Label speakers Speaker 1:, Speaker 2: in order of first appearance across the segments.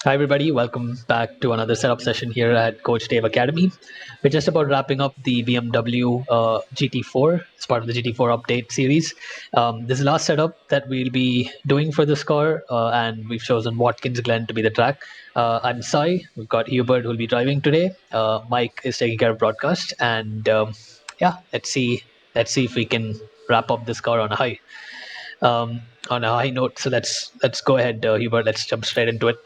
Speaker 1: Hi, everybody. Welcome back to another setup session here at Coach Dave Academy. We're just about wrapping up the BMW GT4 as part of the GT4 update series. This is the last setup that we'll be doing for this car, and we've chosen Watkins Glen to be the track. I'm Sai. We've got Hubert who'll be driving today. Mike is taking care of broadcast, and yeah, let's see if we can wrap up this car um, on a high note. So let's go ahead, Hubert. Let's jump straight into it.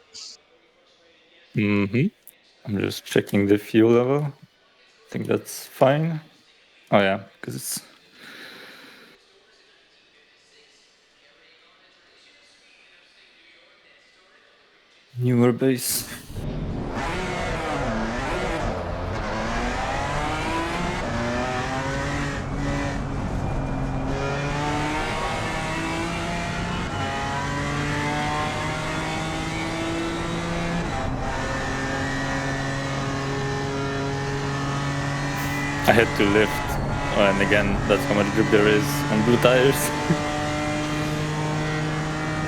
Speaker 2: I'm just checking the fuel level. I think that's fine. Oh yeah, because it's newer base. I had to lift, and again, that's how much grip there is on blue tires.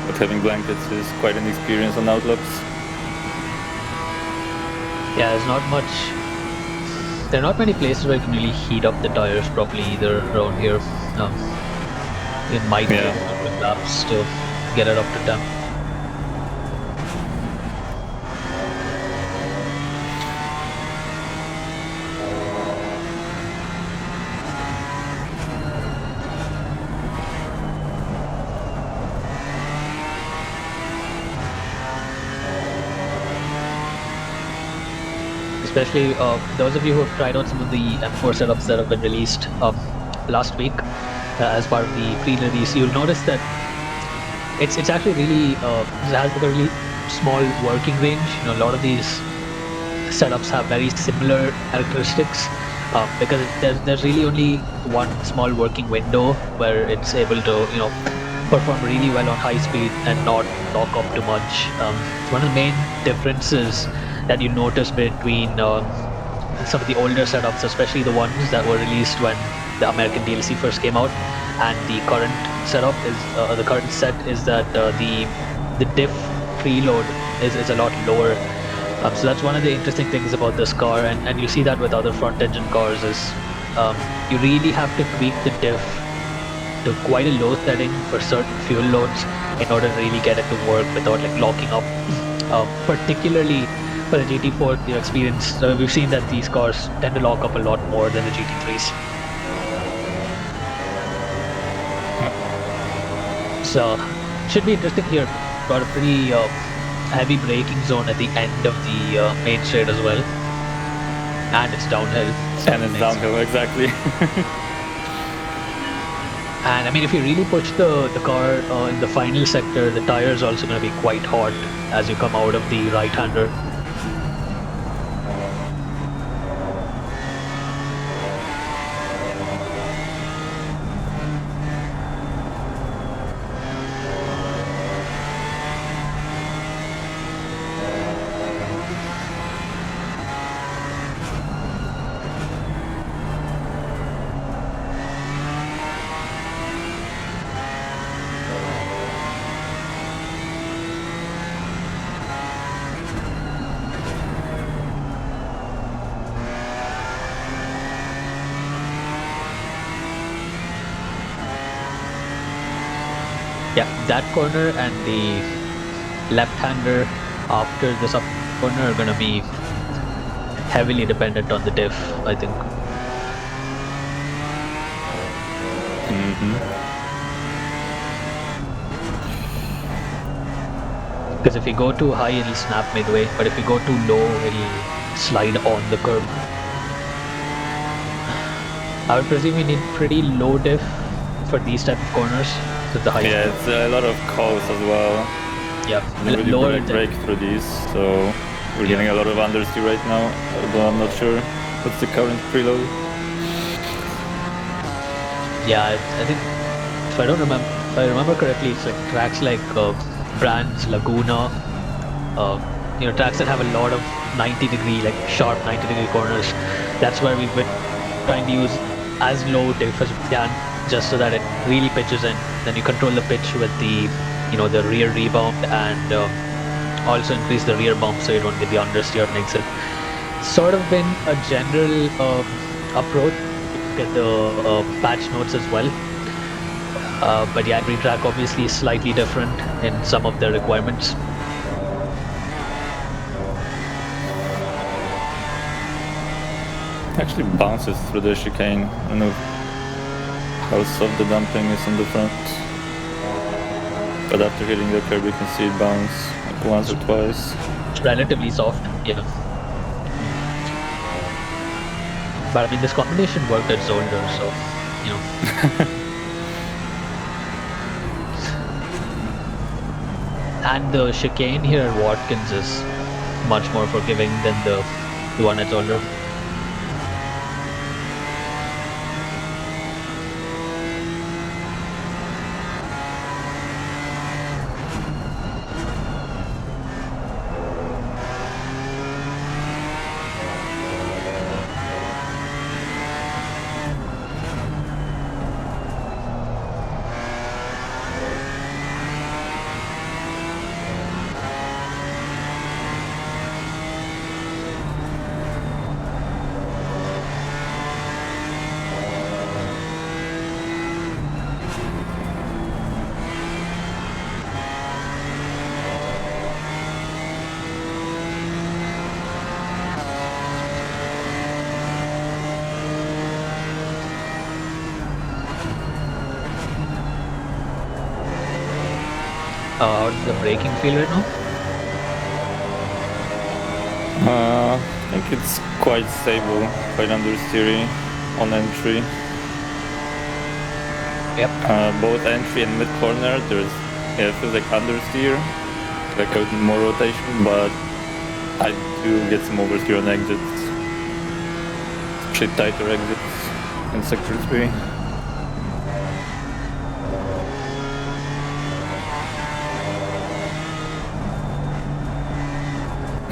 Speaker 2: But having blankets is quite an experience on outlooks.
Speaker 1: Yeah, there are not many places where you can really heat up the tires properly either around here. Um, it might take a couple of laps to get it up to temp. Especially those of you who have tried out some of the M4 setups that have been released last week as part of the pre-release, you'll notice that it's actually really it has like a really small working range. A lot of these setups have very similar characteristics because there's really only one small working window where it's able to perform really well on high speed and not lock up too much. It's one of the main differences that you notice between some of the older setups, especially the ones that were released when the American DLC first came out, and the current setup is the current set is that the diff preload is a lot lower. So that's one of the interesting things about this car, and you see that with other front engine cars is you really have to tweak the diff to quite a low setting for certain fuel loads in order to really get it to work without like locking up. Particularly for the GT4 experience, we've seen that these cars tend to lock up a lot more than the GT3s. So should be interesting here. Got a pretty heavy braking zone at the end of the main straight as well, and it's downhill.
Speaker 2: And it's downhill, exactly.
Speaker 1: And I mean, if you really push the car in the final sector, the tire is also going to be quite hot as you come out of the right-hander. Yeah, that corner and the left-hander after this up corner are going to be heavily dependent on the diff, I think. Because if you go too high, it'll snap midway, but if you go too low, it'll slide on the curb. I would presume you need pretty low diff for these type of corners. With the high
Speaker 2: Yeah, it's a lot of calls as well.
Speaker 1: Yeah,
Speaker 2: Never really break through these, so we're getting a lot of understeer right now, although I'm not sure what's the current preload.
Speaker 1: Yeah, I think if I remember correctly, it's like tracks like Brands, Laguna, tracks that have a lot of 90-degree, like sharp 90-degree corners. That's where we've been trying to use as low diff as we can, just so that it really pitches in. Then you control the pitch with the rear rebound and also increase the rear bump so you don't get the understeer and exit. Sort of been a general approach. Look at the patch notes as well. But yeah, every track obviously is slightly different in some of the requirements.
Speaker 2: Actually bounces through the chicane. I don't know how soft the dumping is on the front. But after hitting the curb, you can see it bounce like once or twice.
Speaker 1: It's relatively soft, yeah. But I mean, this combination worked at Zolder, so you know. And the chicane here at Watkins is much more forgiving than the one at Zolder. How does the braking feel right now?
Speaker 2: I think it's quite stable, quite understeery on entry.
Speaker 1: Yep.
Speaker 2: Both entry and mid corner, it feels like understeer, like a more rotation, but I do get some oversteer on exits, especially tighter exits in sector 3.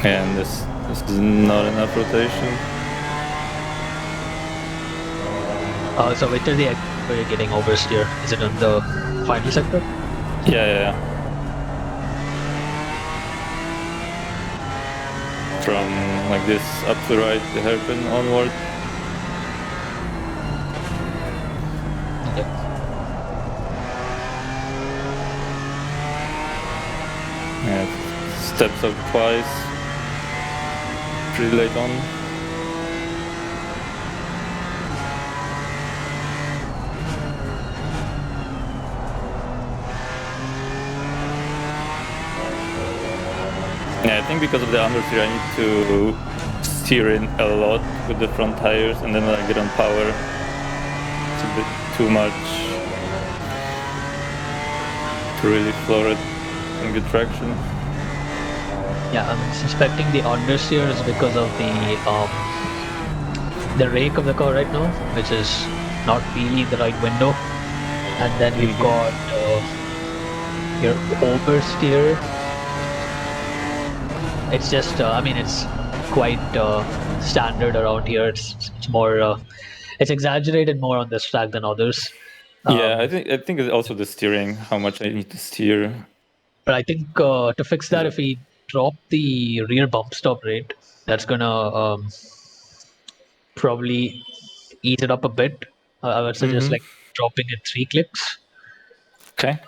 Speaker 2: And this is not enough rotation.
Speaker 1: So which are the exits where you're getting oversteer? Is it on the final sector?
Speaker 2: Yeah. From like this up to right, the hairpin onward.
Speaker 1: Yep.
Speaker 2: Yeah, it steps up twice. Pretty late on. Yeah, I think because of the understeer I need to steer in a lot with the front tires, and then when I get on power, it's a bit too much to really floor it and get traction.
Speaker 1: Yeah, I'm suspecting the understeer is because of the rake of the car right now, which is not really in the right window. And then we've got your oversteer. It's just, I mean, it's quite standard around here. It's more, it's exaggerated more on this track than others.
Speaker 2: Yeah, I think it's also the steering, how much I need to steer.
Speaker 1: But I think to fix that, if we drop the rear bump stop rate, that's gonna probably ease it up a bit. I would suggest like dropping it 3 clicks.
Speaker 2: Okay.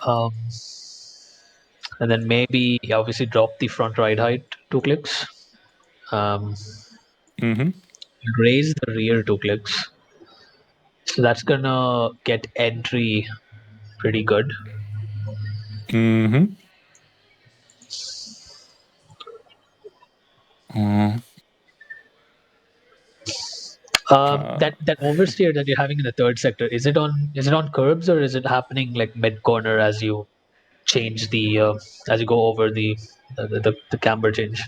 Speaker 1: And then maybe obviously drop the front ride height 2 clicks. Raise the rear 2 clicks. So that's gonna get entry pretty good. That oversteer that you're having in the third sector, is it on curbs or is it happening like mid corner as you change the as you go over the camber change?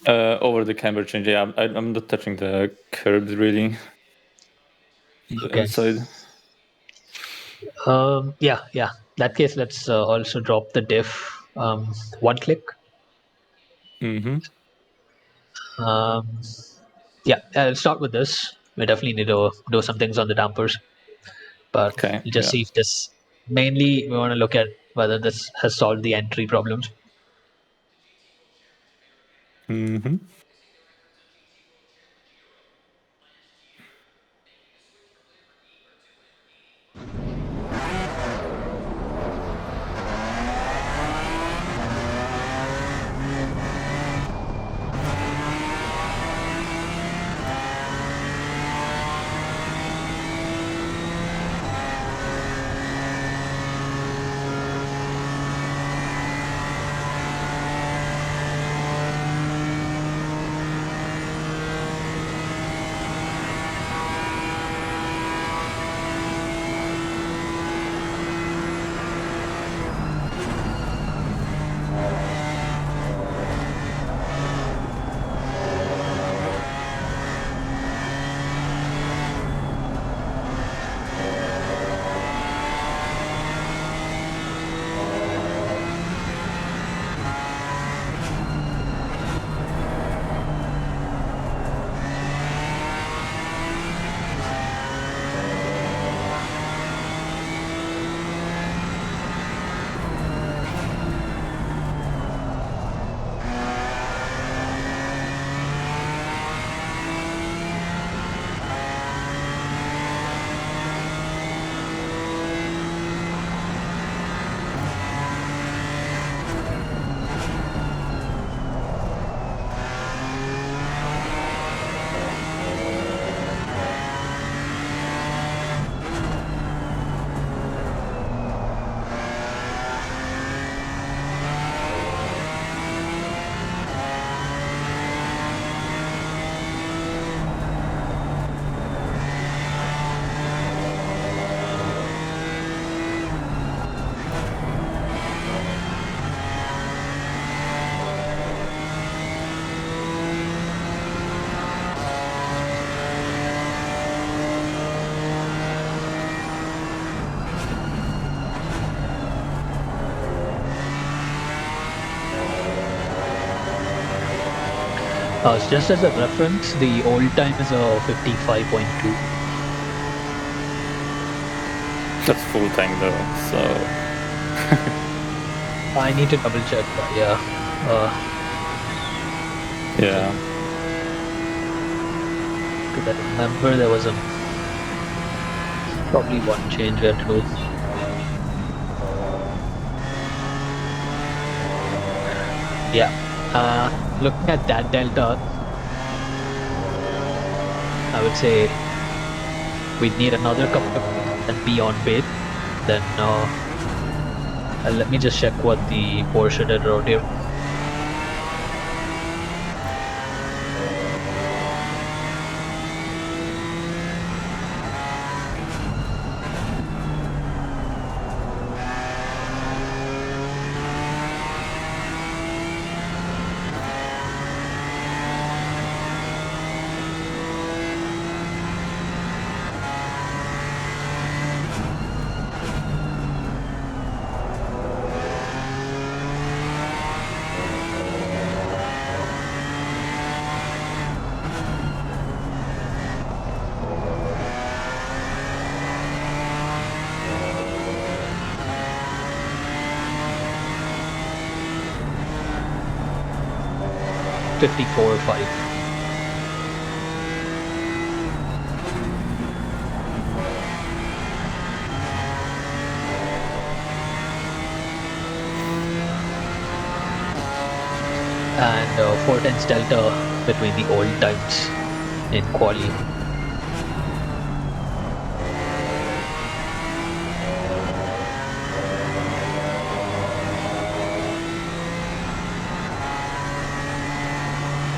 Speaker 2: Over the camber change, yeah, I'm not touching the curbs really. The
Speaker 1: Okay.
Speaker 2: inside.
Speaker 1: Yeah. That case, let's also drop the diff 1 click. Yeah, I'll start with this. We definitely need to do some things on the dampers, but
Speaker 2: Okay.
Speaker 1: we'll just
Speaker 2: Yeah.
Speaker 1: see if this. Mainly, we want to look at whether this has solved the entry problems.
Speaker 2: Mm-hmm.
Speaker 1: Just as a reference, the old time is a 55.2.
Speaker 2: That's full time though, so
Speaker 1: I need to double check that, yeah.
Speaker 2: yeah.
Speaker 1: Because I remember there was probably one change we had to do. Yeah. Looking at that delta, I would say we'd need another couple of and be on bid. Then let me just check what the Porsche did around here. $54.5. And 4/10 delta between the old times in quali.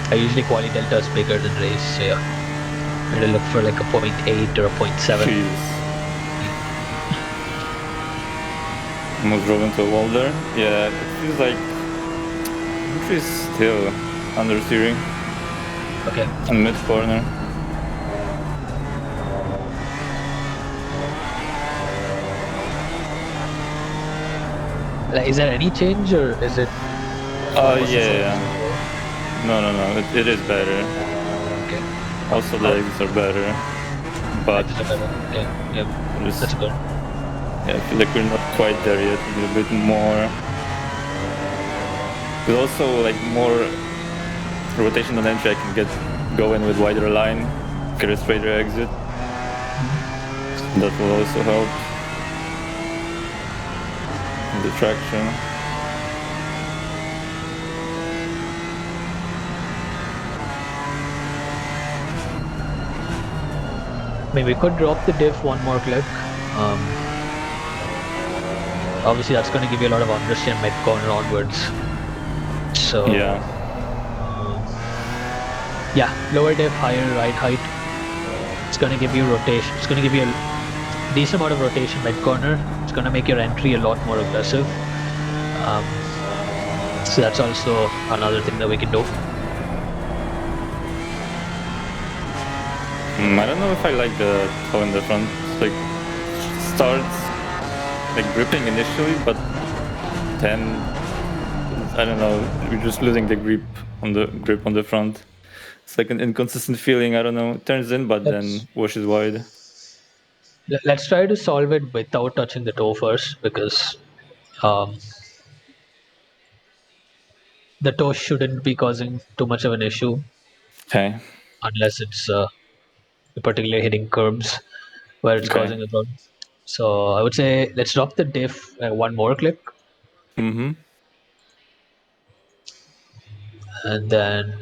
Speaker 1: I usually quali delta is bigger than race, so yeah. I'd look for like a 0.8 or a 0.7.
Speaker 2: Jeez. Almost drove into a wall there. Yeah, it feels like he's still understeering
Speaker 1: Okay.
Speaker 2: in mid corner.
Speaker 1: Like, is there any change or is it?
Speaker 2: Yeah. No, it is better.
Speaker 1: Okay.
Speaker 2: Also, the legs are better. But
Speaker 1: Okay. Yeah.
Speaker 2: there's-
Speaker 1: That's good.
Speaker 2: yeah, I feel like we're not quite there yet. We need a bit more. But also, like, more rotation on entry, I can go in with wider line, get a straighter exit. That will also help. And the traction.
Speaker 1: I mean, we could drop the diff one more click. Obviously, that's going to give you a lot of understeer mid corner onwards. So
Speaker 2: Yeah.
Speaker 1: Yeah, lower diff, higher ride height. It's going to give you rotation. It's going to give you a decent amount of rotation mid corner. It's going to make your entry a lot more aggressive. So that's also another thing that we can do.
Speaker 2: I don't know if I like the toe in the front. Like, starts like gripping initially, but then I don't know. We're just losing the grip on the front. It's like an inconsistent feeling. I don't know. It turns in, but then washes wide.
Speaker 1: Let's try to solve it without touching the toe first, because the toe shouldn't be causing too much of an issue.
Speaker 2: Okay.
Speaker 1: Unless it's particularly hitting curbs where it's causing a problem. So I would say let's drop the diff one more click.
Speaker 2: Mm-hmm.
Speaker 1: And then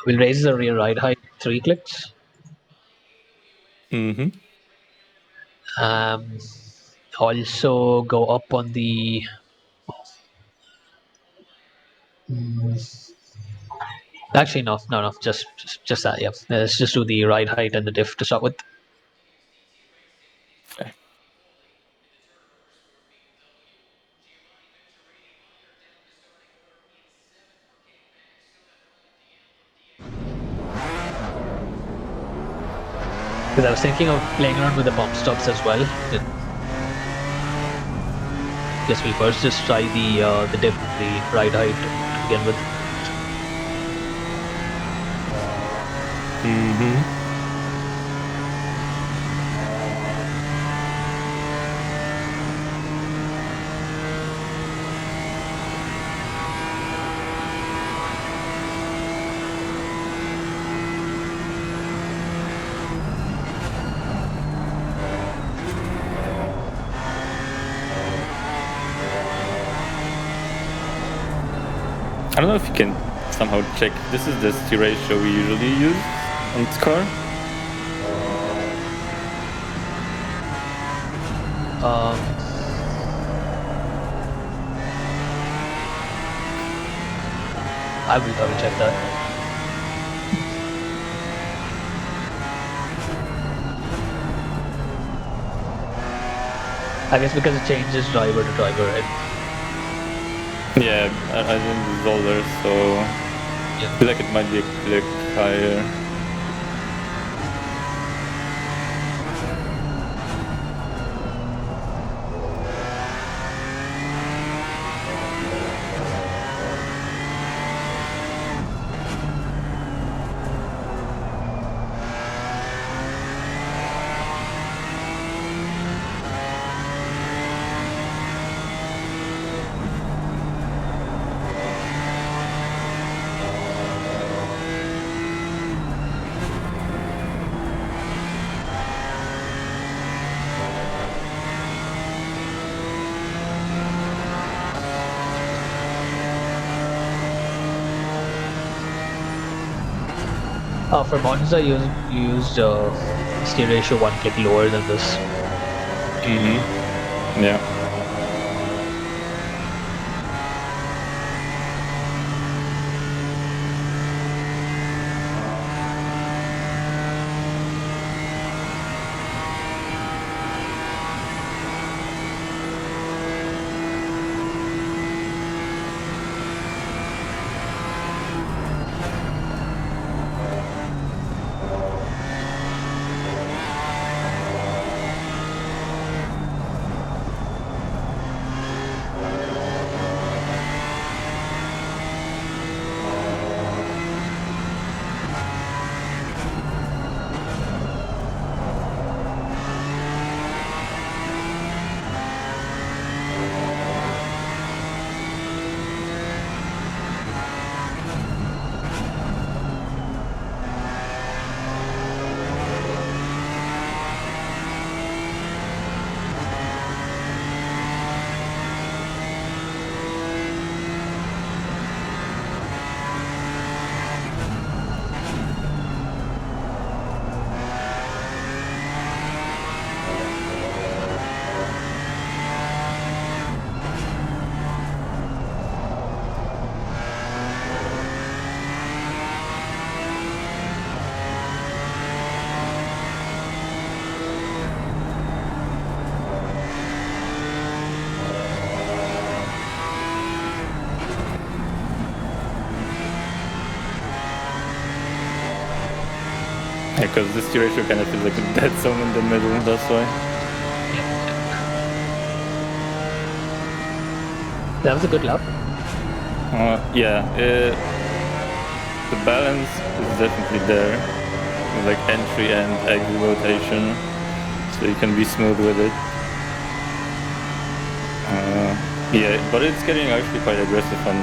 Speaker 1: we'll raise the rear ride height 3 clicks.
Speaker 2: Mm-hmm.
Speaker 1: Also go up on the actually no, just that. Yeah, let's just do the ride height and the diff to start with.
Speaker 2: Okay.
Speaker 1: Because I was thinking of playing around with the bump stops as well. Guess we'll first just try the diff, the ride height to begin with.
Speaker 2: Mm-hmm. I don't know if you can somehow check. This is the steer ratio we usually use on this car.
Speaker 1: I will check that. I guess because it changes driver to driver, right?
Speaker 2: Yeah, I didn't resolve there, so I feel like it might be a click higher.
Speaker 1: For Monza, you used steer ratio 1 click lower than this.
Speaker 2: Mm-hmm. Yeah. Because this steer ratio kind of feels like a dead zone in the middle, that's why.
Speaker 1: That was a good lap.
Speaker 2: Yeah, the balance is definitely there, like entry and exit rotation, so you can be smooth with it. Yeah, but it's getting actually quite aggressive on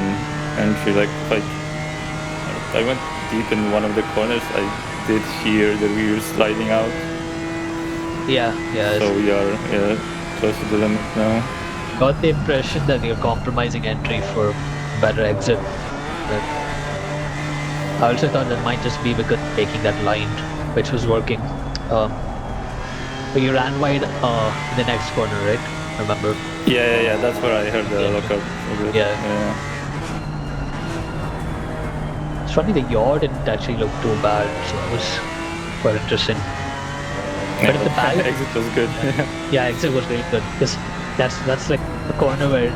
Speaker 2: entry. Like if I went deep in one of the corners, I did hear the rear sliding out.
Speaker 1: Yeah.
Speaker 2: So we are close to the limit now.
Speaker 1: Got the impression that you're compromising entry for better exit. But I also thought that might just be because taking that line, which was working. But you ran wide in the next corner, right? Remember?
Speaker 2: Yeah. That's where I heard the
Speaker 1: Yeah.
Speaker 2: lockup a bit.
Speaker 1: Yeah.
Speaker 2: Yeah.
Speaker 1: It's funny the yaw didn't actually look too bad, so that was quite interesting. But if the balance,
Speaker 2: exit was good.
Speaker 1: yeah, exit was really good because that's like a corner where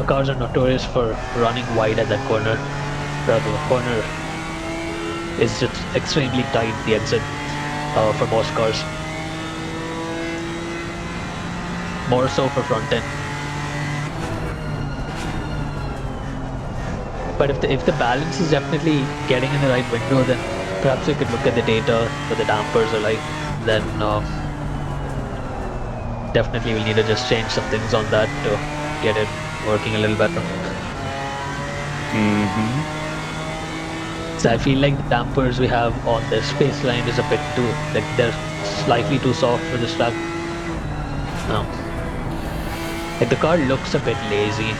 Speaker 1: cars are notorious for running wide at that corner. Rather, the corner is just extremely tight. The exit for most cars, more so for front end. But if the balance is definitely getting in the right window, then perhaps we could look at the data what the dampers are like. Then definitely we'll need to just change some things on that to get it working a little better. So I feel like the dampers we have on the space line is a bit too, like they're slightly too soft for this track. Like the car looks a bit lazy.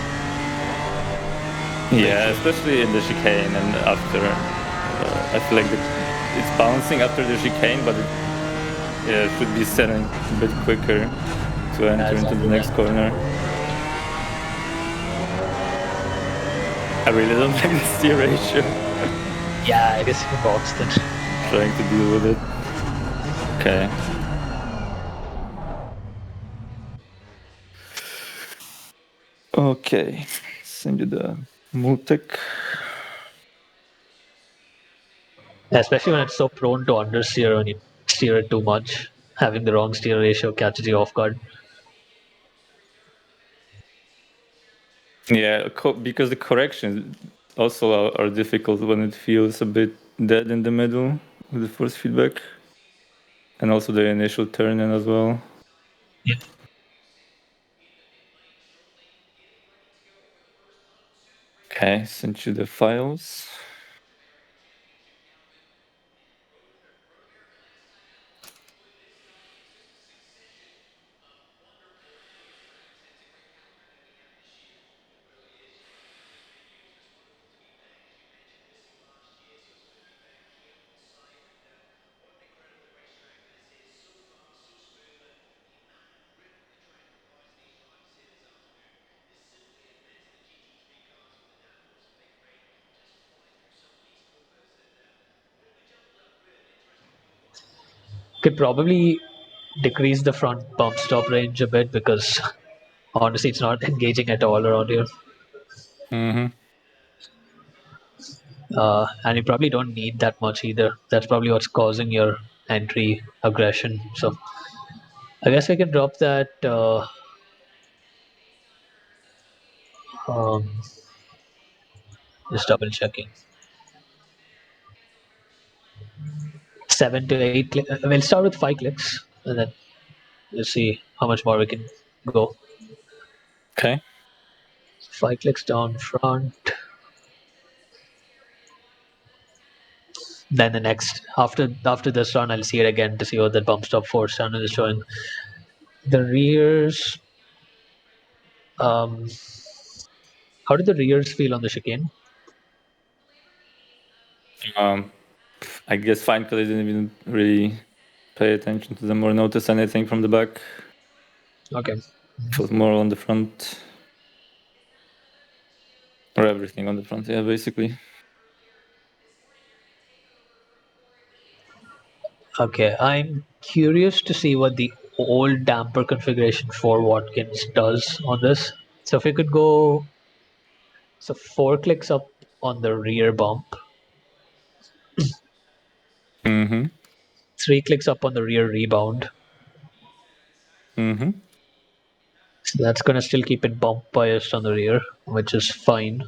Speaker 2: Yeah, especially in the chicane and after. I feel like it's bouncing after the chicane, but it should be setting a bit quicker to enter into the next corner. I really don't like the steer ratio.
Speaker 1: Yeah, I guess you boxed it.
Speaker 2: Trying to deal with it. Okay. Okay. Send you the Multic.
Speaker 1: Especially when it's so prone to understeer when you steer it too much. Having the wrong steer ratio catches you off guard.
Speaker 2: Yeah, because the corrections also are difficult when it feels a bit dead in the middle with the force feedback. And also the initial turn in as well.
Speaker 1: Yeah.
Speaker 2: Okay, sent you the files.
Speaker 1: Could probably decrease the front bump stop range a bit because honestly it's not engaging at all around here. And you probably don't need that much either. That's probably what's causing your entry aggression. So I guess I can drop that. Um, just double checking. 7 to 8. We'll start with 5 clicks and then we'll see how much more we can go.
Speaker 2: Okay.
Speaker 1: 5 clicks down front. Then the next after this run, I'll see it again to see what the bump stop force channel is showing. The rears. Um, how did the rears feel on the chicane?
Speaker 2: I guess fine because I didn't even really pay attention to them or notice anything from the back.
Speaker 1: Okay.
Speaker 2: It was more on the front. Or everything on the front, yeah, basically.
Speaker 1: Okay, I'm curious to see what the old damper configuration for Watkins does on this. So if we could go, so 4 clicks up on the rear bump. 3 clicks up on the rear rebound.
Speaker 2: Mm-hmm.
Speaker 1: So that's going to still keep it bump biased on the rear, which is fine.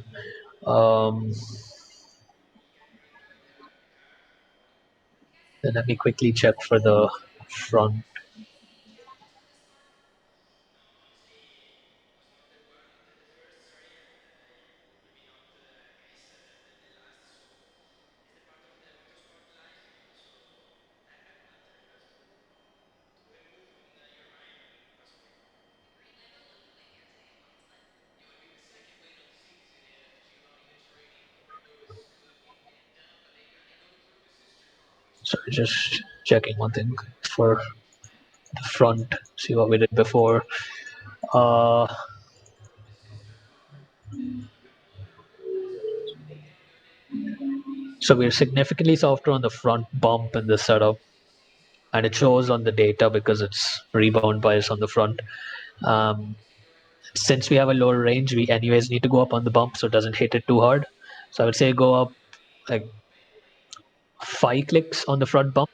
Speaker 1: Then let me quickly check for the front. So just checking one thing for the front, see what we did before. So we're significantly softer on the front bump in this setup, and it shows on the data because it's rebound bias on the front. Since we have a lower range, we anyways need to go up on the bump so it doesn't hit it too hard. So I would say go up like 5 clicks on the front bump.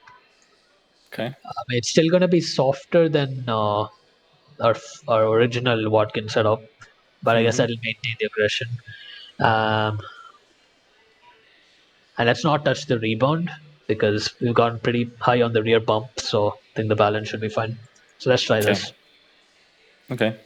Speaker 2: Okay.
Speaker 1: It's still going to be softer than our our original Watkins setup, but I guess
Speaker 2: Mm-hmm.
Speaker 1: that'll maintain the aggression. Um, and let's not touch the rebound because we've gone pretty high on the rear bump, so I think the balance should be fine. So let's try
Speaker 2: Okay.
Speaker 1: this.
Speaker 2: Okay.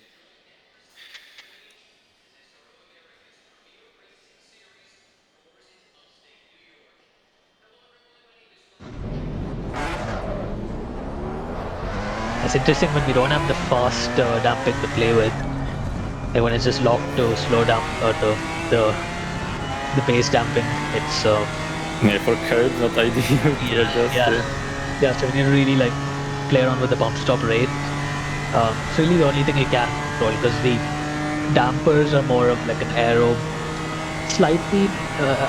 Speaker 1: It's interesting when we don't have the fast damping to play with, and when it's just locked to slow damp or the base damping. It's
Speaker 2: Yeah, for curbs, not ideal to adjust.
Speaker 1: yeah. So we need to really like play around with the bump stop rate. It's really the only thing you can control because the dampers are more of like an aero, slightly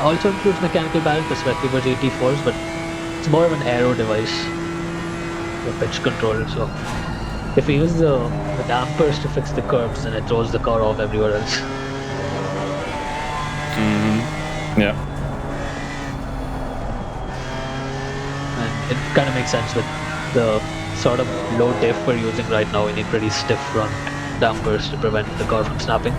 Speaker 1: also includes mechanical balance, especially for GT4s, but it's more of an aero device for pitch control. So if we use the dampers to fix the curbs, then it throws the car off everywhere else.
Speaker 2: Mm-hmm. Yeah.
Speaker 1: And it kind of makes sense with the sort of low diff we're using right now. We need pretty stiff front dampers to prevent the car from snapping.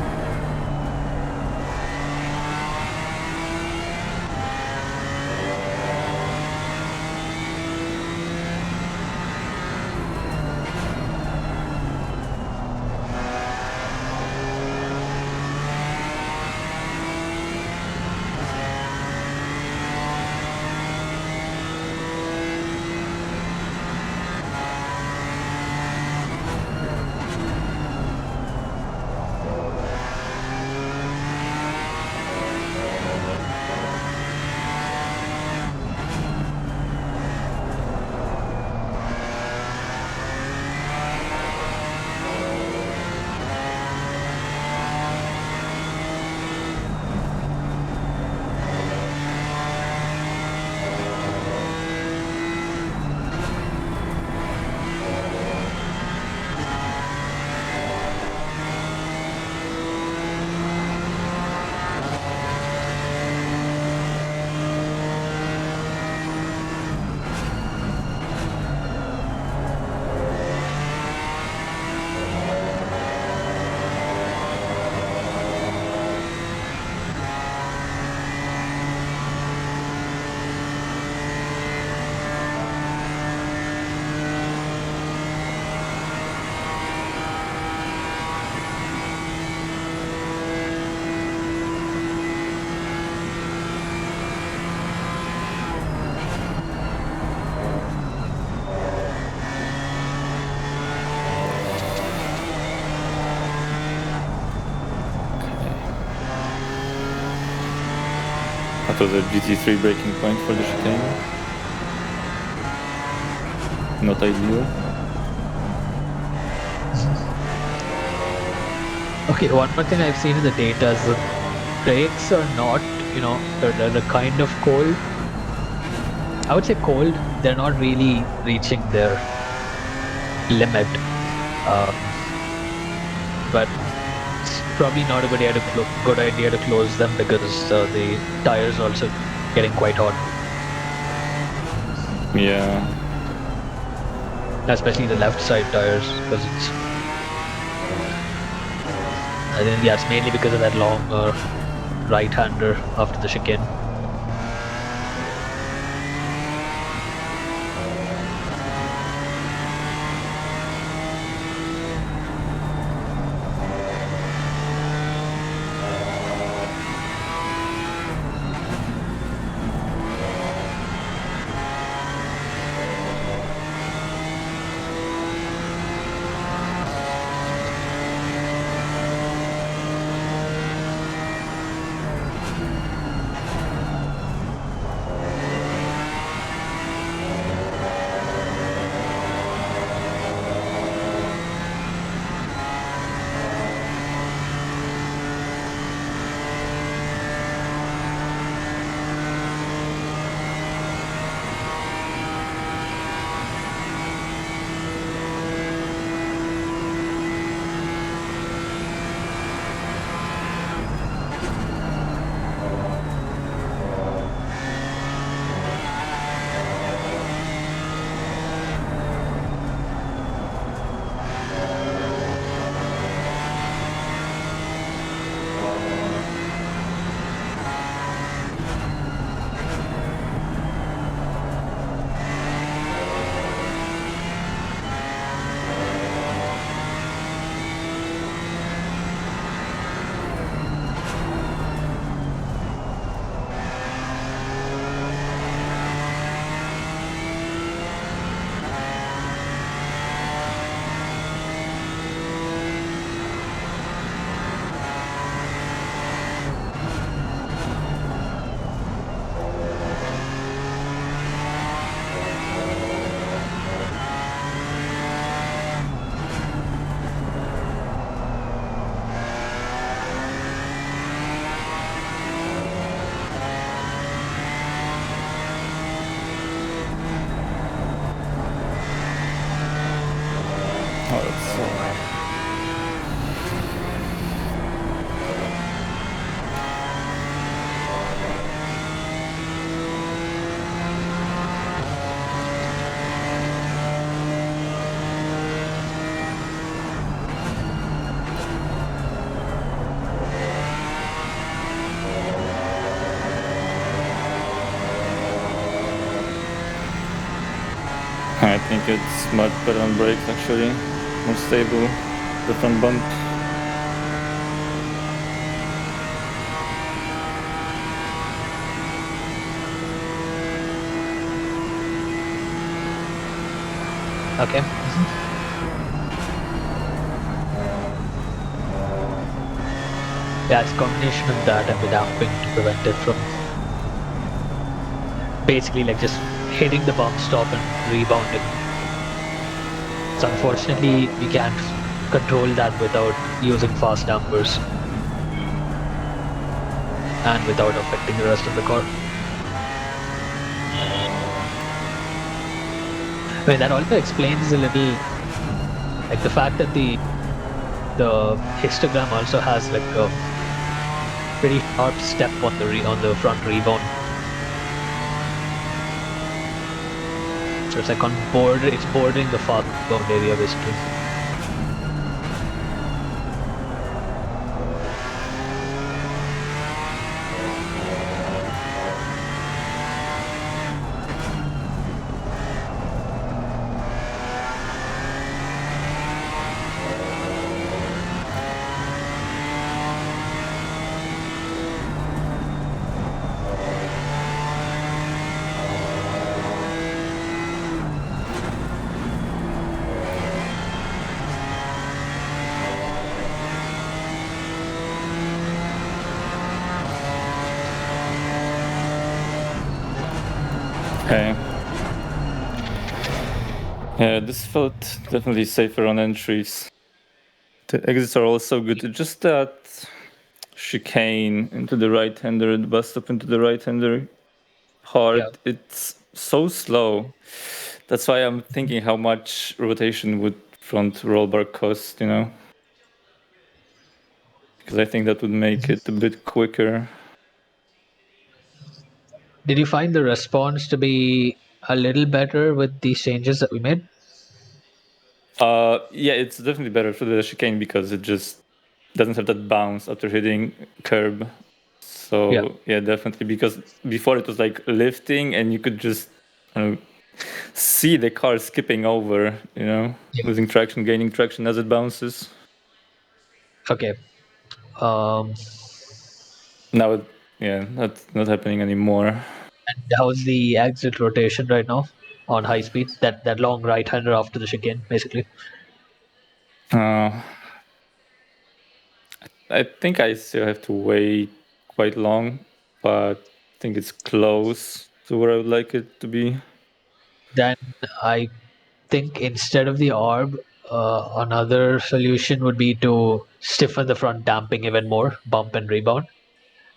Speaker 2: That was a GT3 breaking point for the chicane. Not ideal.
Speaker 1: Okay, one more thing I've seen in the data is the brakes are not, they're kind of cold. I would say cold. They're not really reaching their limit, but it's probably not a good idea to close them because the tires are also getting quite hot.
Speaker 2: Yeah.
Speaker 1: especially the left side tires, because it's, I think, yeah, it's mainly because of that long right-hander after the chicane.
Speaker 2: Oh, that's so loud. I think it's much better on brakes actually, more stable, the front bump.
Speaker 1: Okay. Yeah, it's a combination of that and the damping to prevent it from basically like just hitting the bump stop and rebounding. So unfortunately, we can't control that without using fast dampers and without affecting the rest of the car. I mean, that also explains a little, like the fact that the histogram also has like a pretty sharp step on the front rebound. So it's like it's bordering the fast rebound area basically.
Speaker 2: Okay. Yeah, this felt definitely safer on entries. The exits are also good. It's just that chicane into the right-hander, the bus stop into the right-hander
Speaker 1: Yeah.
Speaker 2: part, it's so slow. That's why I'm thinking how much rotation would front roll bar cost, you know? Because I think that would make it a bit quicker.
Speaker 1: Did you find the response to be a little better with these changes that we made?
Speaker 2: Yeah, it's definitely better for the chicane because it just doesn't have that bounce after hitting curb.
Speaker 1: Yeah.
Speaker 2: So yeah, definitely, because before it was like lifting and you could just uh, see the car skipping over,
Speaker 1: Yeah.
Speaker 2: losing traction, gaining traction as it bounces.
Speaker 1: Okay. Um,
Speaker 2: Now, yeah, that's not happening anymore.
Speaker 1: and how's the exit rotation right now on high speed? That long right hander after the chicane, basically.
Speaker 2: Uh, I think I still have to wait quite long, but I think it's close to where I would like it to be.
Speaker 1: Then I think instead of the arb, another solution would be to stiffen the front damping even more, bump and rebound,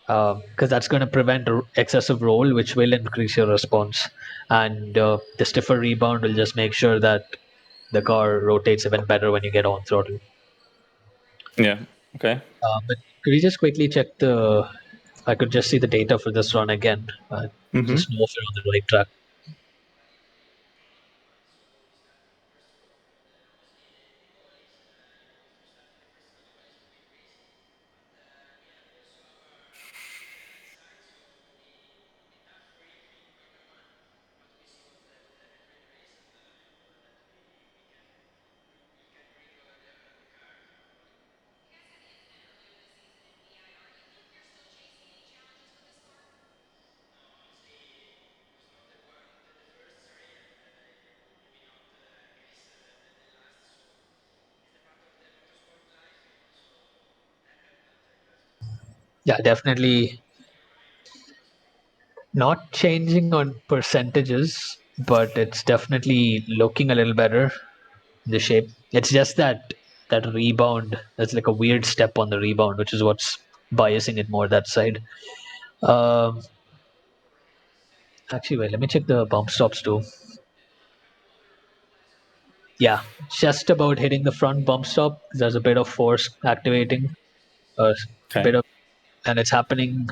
Speaker 1: because that's going to prevent excessive roll, which will increase your response. And the stiffer rebound will just make sure that the car rotates even better when you get on throttle.
Speaker 2: Yeah. Okay.
Speaker 1: But could you just quickly check the? I could just see the data for this run again.
Speaker 2: Mm-hmm.
Speaker 1: Just know if you're on the right track. Yeah, definitely not changing on percentages, but it's definitely looking a little better. The shape. It's just that rebound. That's like a weird step on the rebound, which is what's biasing it more that side. Um, Actually, wait. Let me check the bump stops too. Yeah, just about hitting the front bump stop. There's a bit of force activating. A
Speaker 2: Okay.
Speaker 1: bit of, and it's happening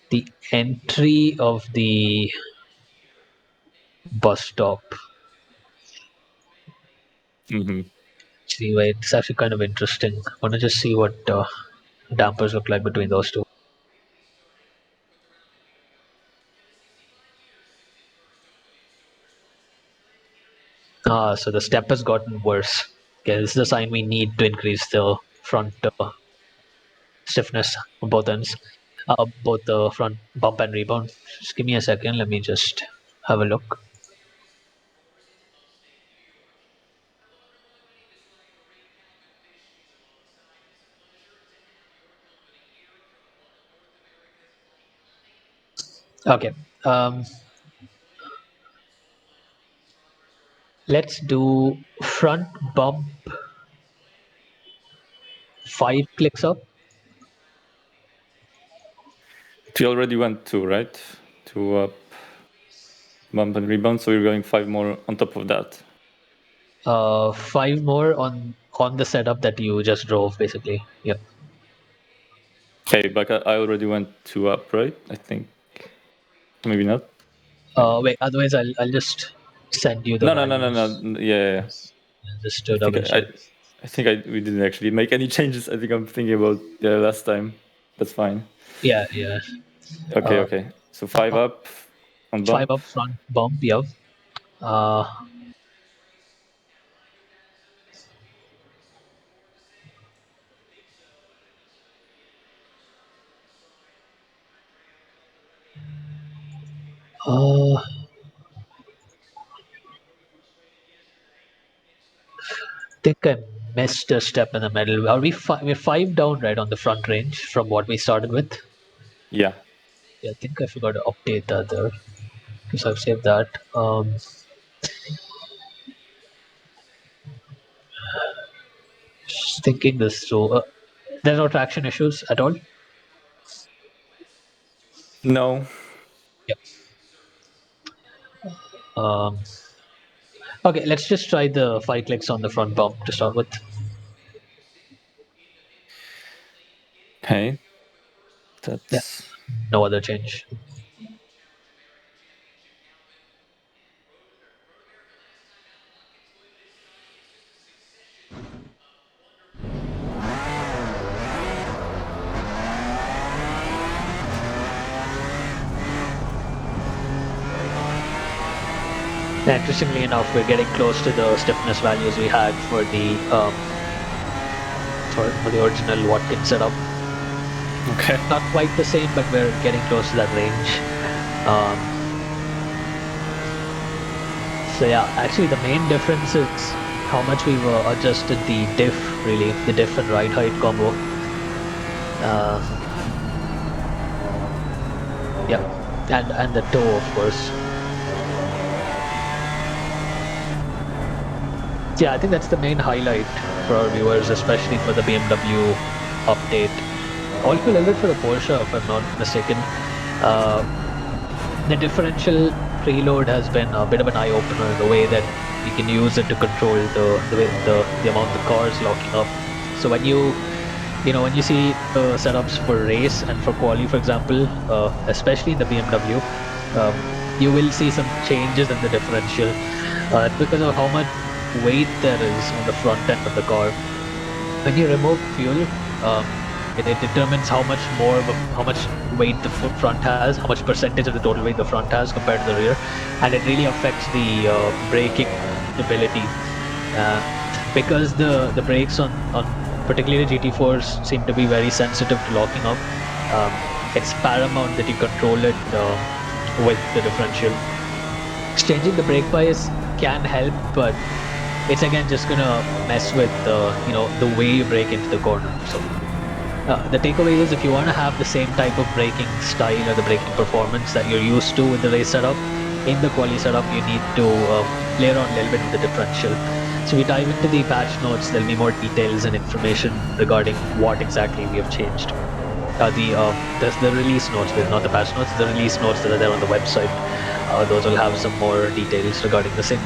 Speaker 1: the entry of the bus stop.
Speaker 2: Mm-hmm.
Speaker 1: See, wait, it's actually kind of interesting. I want to just see what dampers look like between those two. So the step has gotten worse. Okay, this is a sign we need to increase the front stiffness on both ends, both the front bump and rebound. Just give me a second. Let me just have a look. Okay. Um, let's do front bump 5 clicks up.
Speaker 2: We already went two, right? Two up, bump and rebound. So we're going 5 more on top of that.
Speaker 1: 5 more on the setup that you just drove, basically. Yep.
Speaker 2: Okay, but I already went two up, right? I think. Maybe not. Maybe.
Speaker 1: Wait. Otherwise, I'll just send you the
Speaker 2: No, no, no, no,
Speaker 1: values.
Speaker 2: no. Yeah, yeah, yeah.
Speaker 1: Just
Speaker 2: I
Speaker 1: to
Speaker 2: think
Speaker 1: double check.
Speaker 2: we didn't actually make any changes. I think I'm thinking about last time. That's fine.
Speaker 1: Yeah, yeah.
Speaker 2: Okay,
Speaker 1: Uh,
Speaker 2: okay. So 5 up on
Speaker 1: five
Speaker 2: bump.
Speaker 1: up front bump. Yep. Uh, uh, think I missed a step in the middle. Are we we're 5 down right on the front range from what we started with?
Speaker 2: Yeah.
Speaker 1: Yeah, I think I forgot to update that there because I've saved that. Just thinking this through. There's no traction issues at all.
Speaker 2: No.
Speaker 1: Yep. Um, okay, let's just try the 5 clicks on the front bump to start with.
Speaker 2: Okay.
Speaker 1: Yeah,
Speaker 2: That's
Speaker 1: no other change. Interestingly enough, we're getting close to the stiffness values we had for the original Watkins setup.
Speaker 2: Okay.
Speaker 1: Not quite the same, but we're getting close to that range. So yeah, actually the main difference is how much we've adjusted the diff, really, the diff and ride height combo. Yep, and the toe, of course. Yeah, I think that's the main highlight for our viewers, especially for the BMW update. Also a little bit for the Porsche, if I'm not mistaken. The differential preload has been a bit of an eye-opener in the way that you can use it to control the amount the car is locking up. So when when you see setups for race and for quali, for example, especially in the BMW, you will see some changes in the differential. It's because of how much weight there is on the front end of the car. When you remove fuel, it determines how much how much weight the front has, how much percentage of the total weight the front has compared to the rear, and it really affects the braking ability. Uh, because the brakes on particularly GT4s seem to be very sensitive to locking up. It's paramount that you control it with the differential. Changing the brake bias can help, but it's again just gonna mess with the way you brake into the corner. So the takeaway is, if you want to have the same type of braking style or the braking performance that you're used to with the race setup, in the quali setup you need to layer on a little bit of the differential. So we dive into the patch notes. There'll be more details and information regarding what exactly we have changed. The release notes, not the patch notes, the release notes that are there on the website. Those will have some more details regarding the same.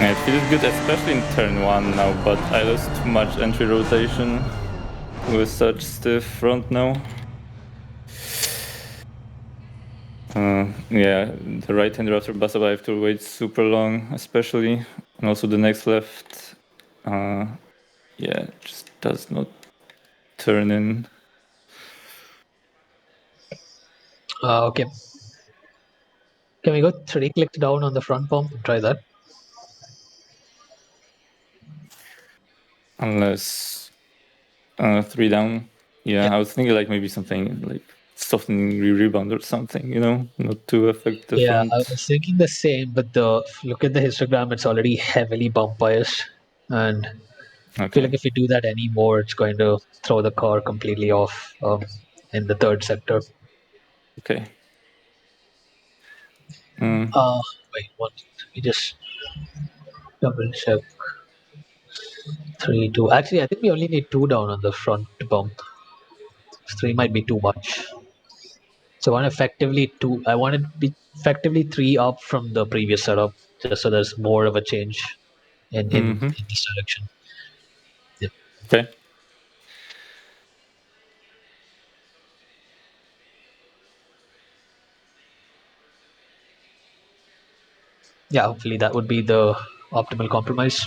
Speaker 2: It feels good, especially in turn 1 now, but I lost too much entry rotation with such stiff front now. Yeah, the right-hander after bus I have to wait super long, especially, and also the next left, yeah, just does not turn in.
Speaker 1: Okay. Can we go 3 clicks down on the front pump? Try that.
Speaker 2: Unless 3 down. Yeah,
Speaker 1: Yeah.
Speaker 2: I was thinking like maybe something like softening rebound or something, you know, not too affect the
Speaker 1: Yeah, I
Speaker 2: front.
Speaker 1: was thinking the same, but look at the histogram, it's already heavily bump biased. And I feel
Speaker 2: Okay.
Speaker 1: like if we do that anymore, it's going to throw the car completely off in the third sector.
Speaker 2: Okay. Mm.
Speaker 1: Wait, what? Let me just double check. 3, 2. Actually, I think we only need 2 down on the front bump. 3 might be too much. So I want effectively 2. I want it to be effectively 3 up from the previous setup, just so there's more of a change in this direction. Yeah.
Speaker 2: Okay.
Speaker 1: Yeah, hopefully that would be the optimal compromise.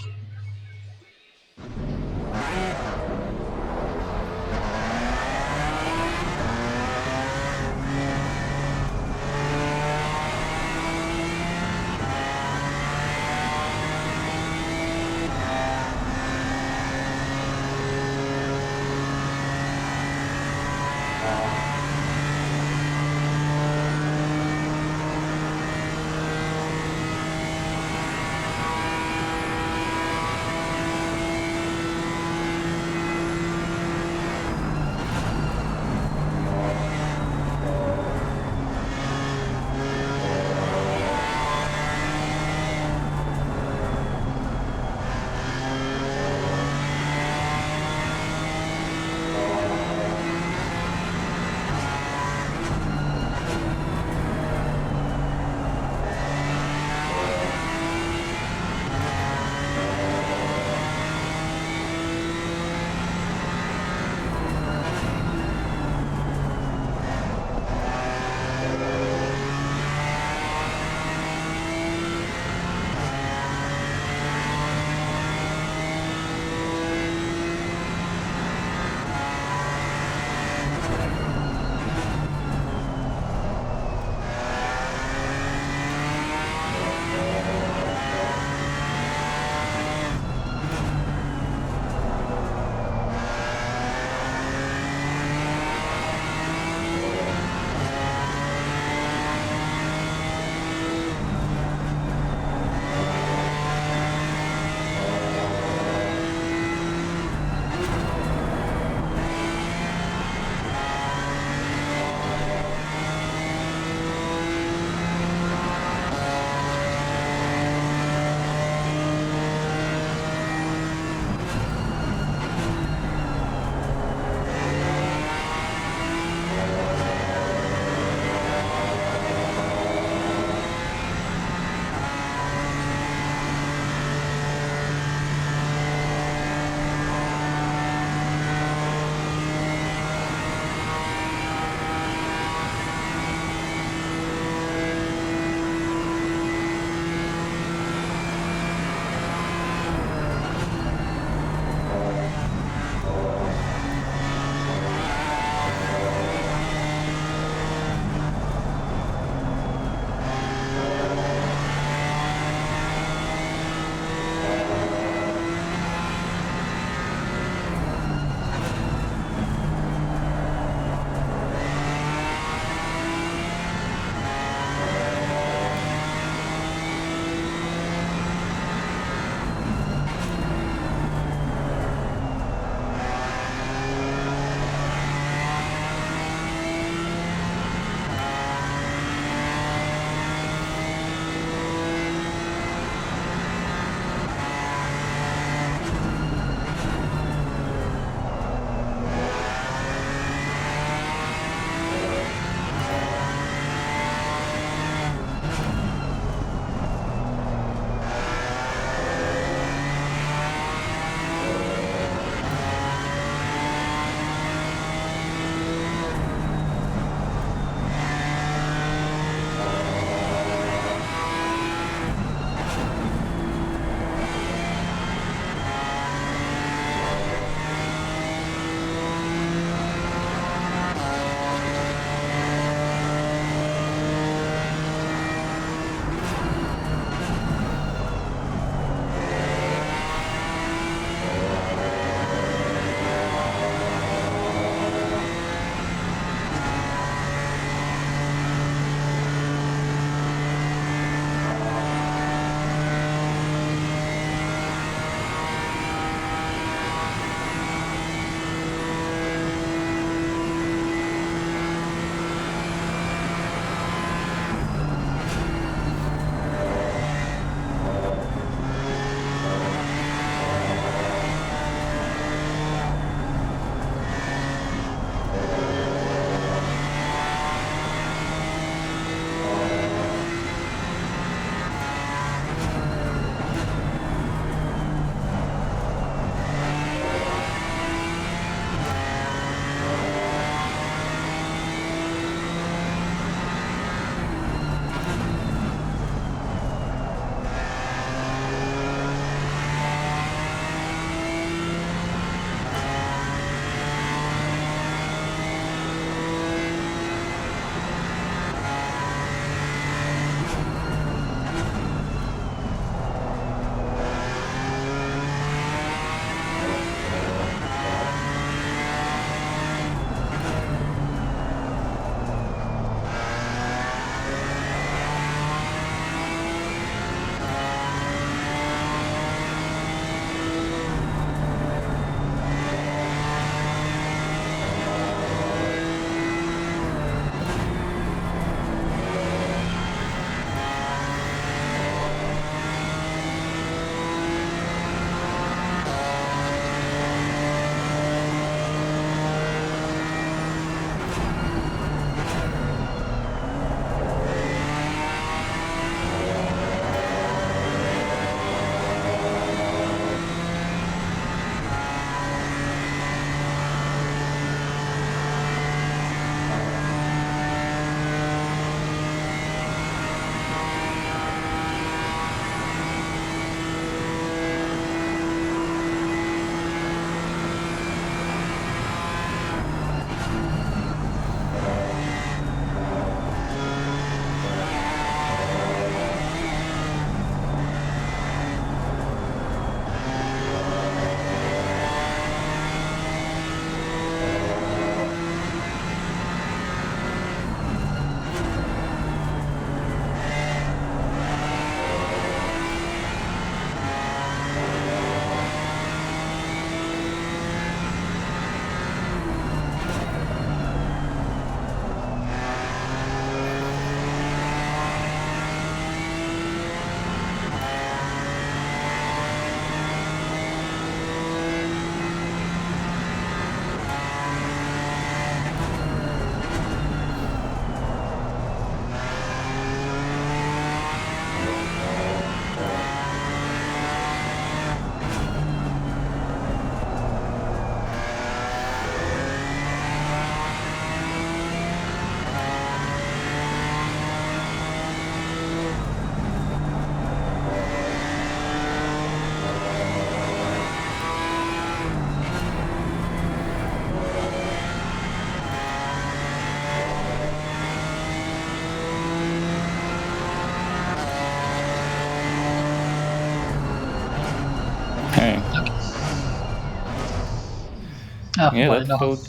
Speaker 2: Yeah,
Speaker 1: One
Speaker 2: that
Speaker 1: and a half,
Speaker 2: felt.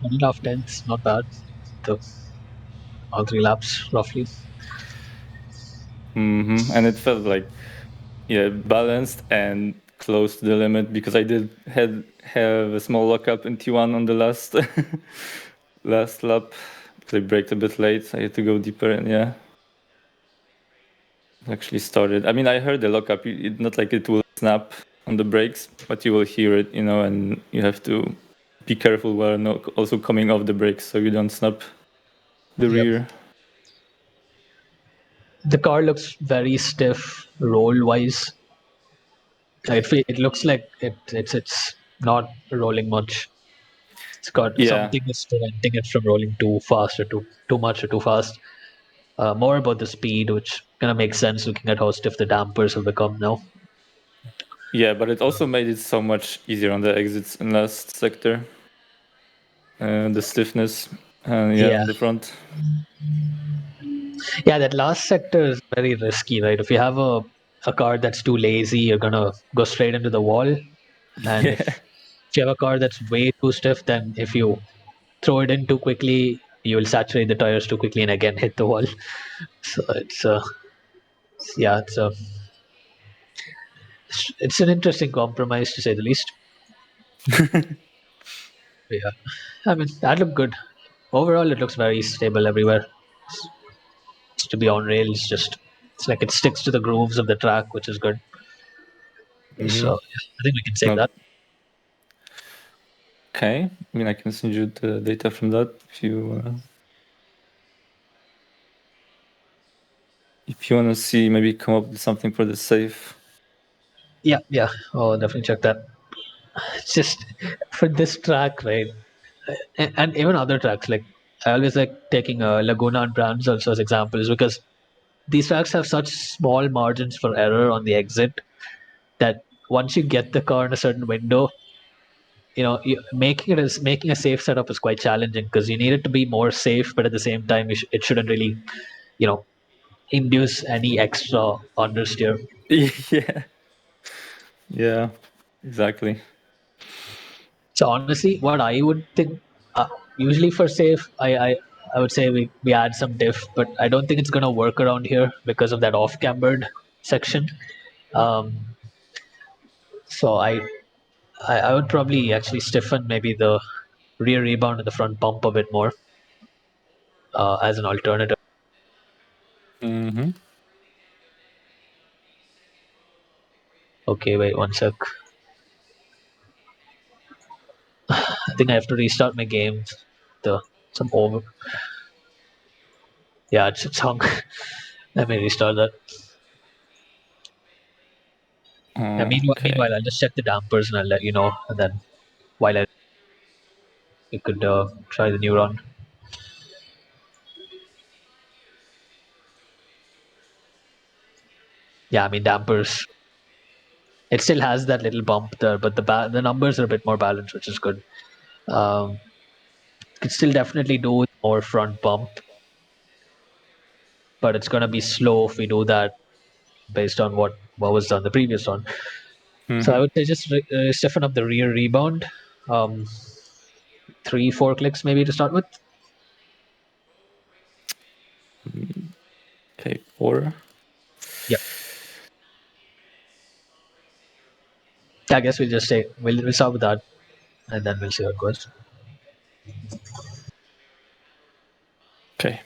Speaker 1: 1.5 tenths, not bad. The, all 3 laps, roughly.
Speaker 2: And it felt like, yeah, balanced and close to the limit, because I did have a small lockup in T1 on the last last lap. They braked a bit late. I had to go deeper, and yeah, it actually started. I mean, I heard the lockup. It's not like it will snap on the brakes, but you will hear it, and you have to be careful while not also coming off the brakes so you don't snap the
Speaker 1: Yep.
Speaker 2: rear.
Speaker 1: The car looks very stiff roll wise. It looks like it's not rolling much. It's got
Speaker 2: Yeah,
Speaker 1: something is preventing it from rolling too fast or too much or too fast. More about the speed, which kind of makes sense looking at how stiff the dampers have become now.
Speaker 2: yeah, but it also made it so much easier on the exits in last sector. The stiffness, yeah,
Speaker 1: Yeah,
Speaker 2: on the front.
Speaker 1: yeah. That last sector is very risky, right? If you have a car that's too lazy, you're gonna go straight into the wall. And
Speaker 2: Yeah,
Speaker 1: if you have a car that's way too stiff, then if you throw it in too quickly, you will saturate the tires too quickly and again hit the wall. So yeah, it's an interesting compromise to say the least. Yeah, I mean that looked good. Overall, it looks very stable everywhere. To be on rails, just it's like it sticks to the grooves of the track, which is good. So
Speaker 2: hmm
Speaker 1: yeah, I think we can save
Speaker 2: No,
Speaker 1: that.
Speaker 2: okay. I mean, I can send you the data from that if you want to see, maybe come up with something for the safe.
Speaker 1: Yeah, yeah. Oh, definitely check that. It's just for this track, right? And even other tracks, like I always like taking Laguna and Brands also as examples because these tracks have such small margins for error on the exit that once you get the car in a certain window, making a safe setup is quite challenging because you need it to be more safe, but at the same time, it shouldn't really, you know, induce any extra understeer.
Speaker 2: Yeah, yeah, exactly.
Speaker 1: So honestly, what I would think, usually for safe, I would say we add some diff, but I don't think it's gonna work around here because of that off-cambered section. Um, so I would probably actually stiffen maybe the rear rebound and the front bump a bit more as an alternative.
Speaker 2: hmm
Speaker 1: Okay, wait one sec. I think I have to restart my game. The some over. Yeah, it's hung. Let me restart that. Yeah,
Speaker 2: Okay.
Speaker 1: meanwhile, I'll just check the dampers and I'll let you know. And then while you could try the new run. Yeah, I mean dampers. It still has that little bump there, but the numbers are a bit more balanced, which is good. Um, could still definitely do with more front bump, but it's gonna be slow if we do that based on what was done the previous one. So I
Speaker 2: hmm
Speaker 1: would say just stiffen up the rear rebound, um, 3 4 clicks maybe to start with.
Speaker 2: Okay, 4.
Speaker 1: Yeah, I guess we'll just say we'll start with that, and then we'll see how it goes.
Speaker 2: Okay.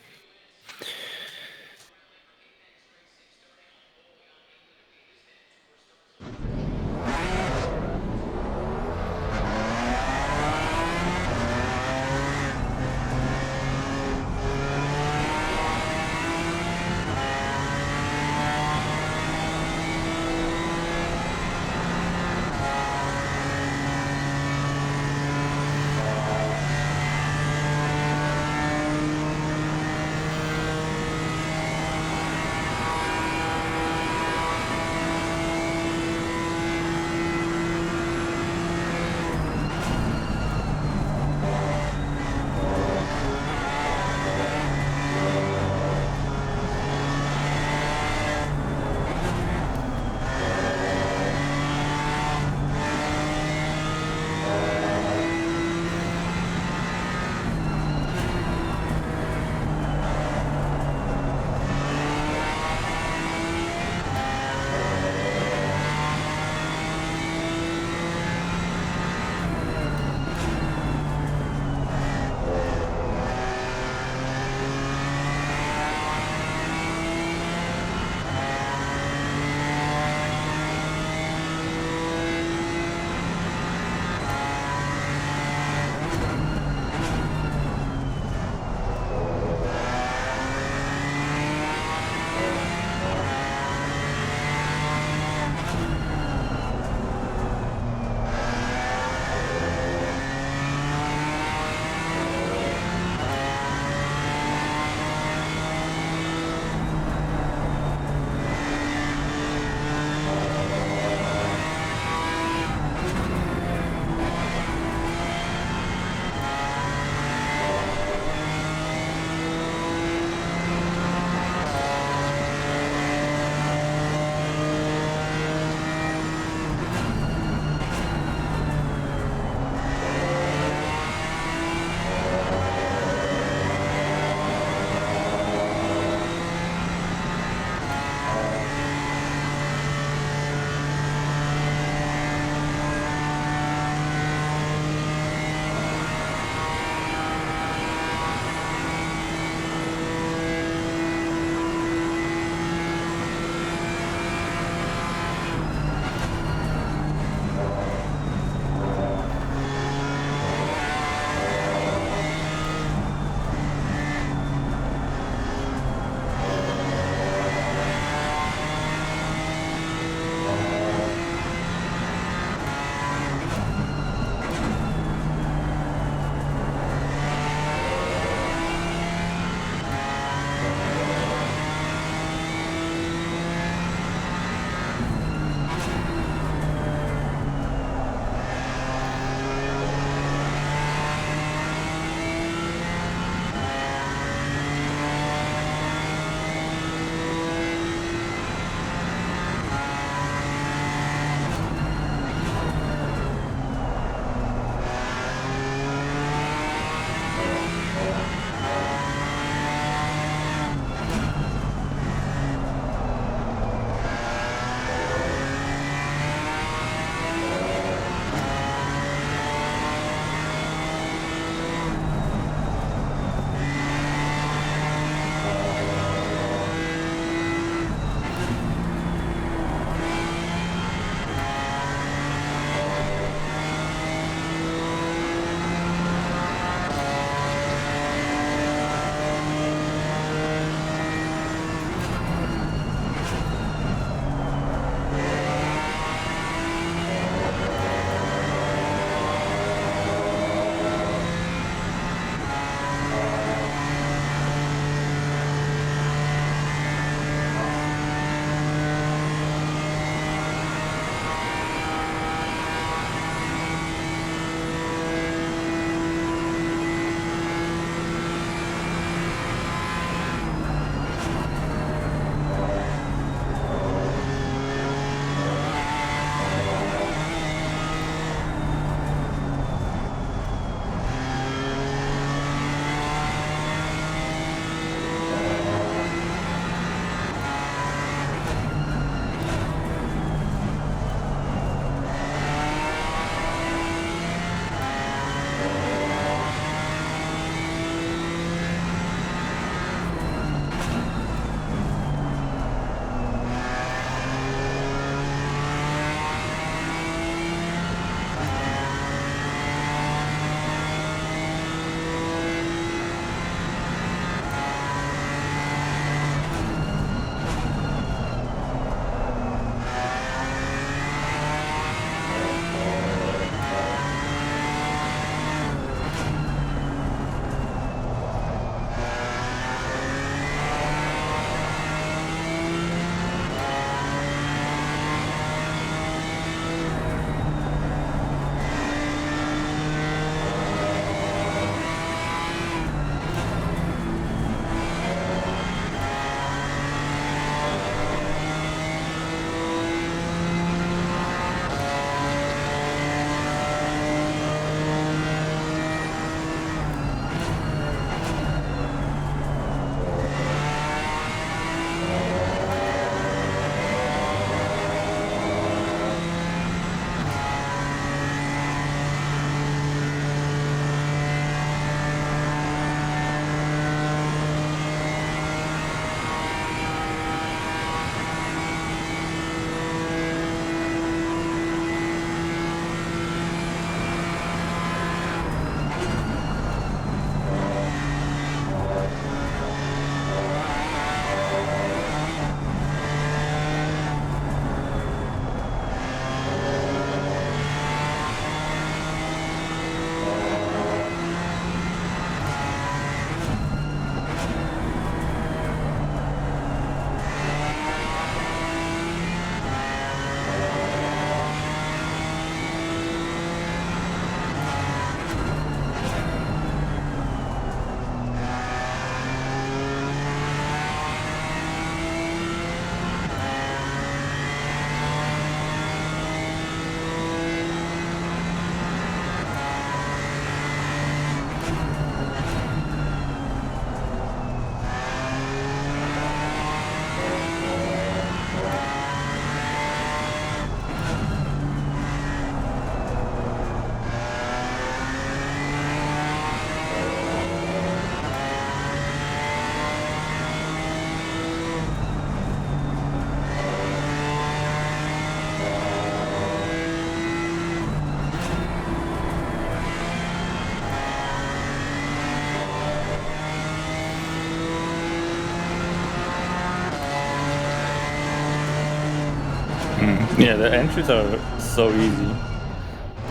Speaker 2: Yeah, the entries are so easy,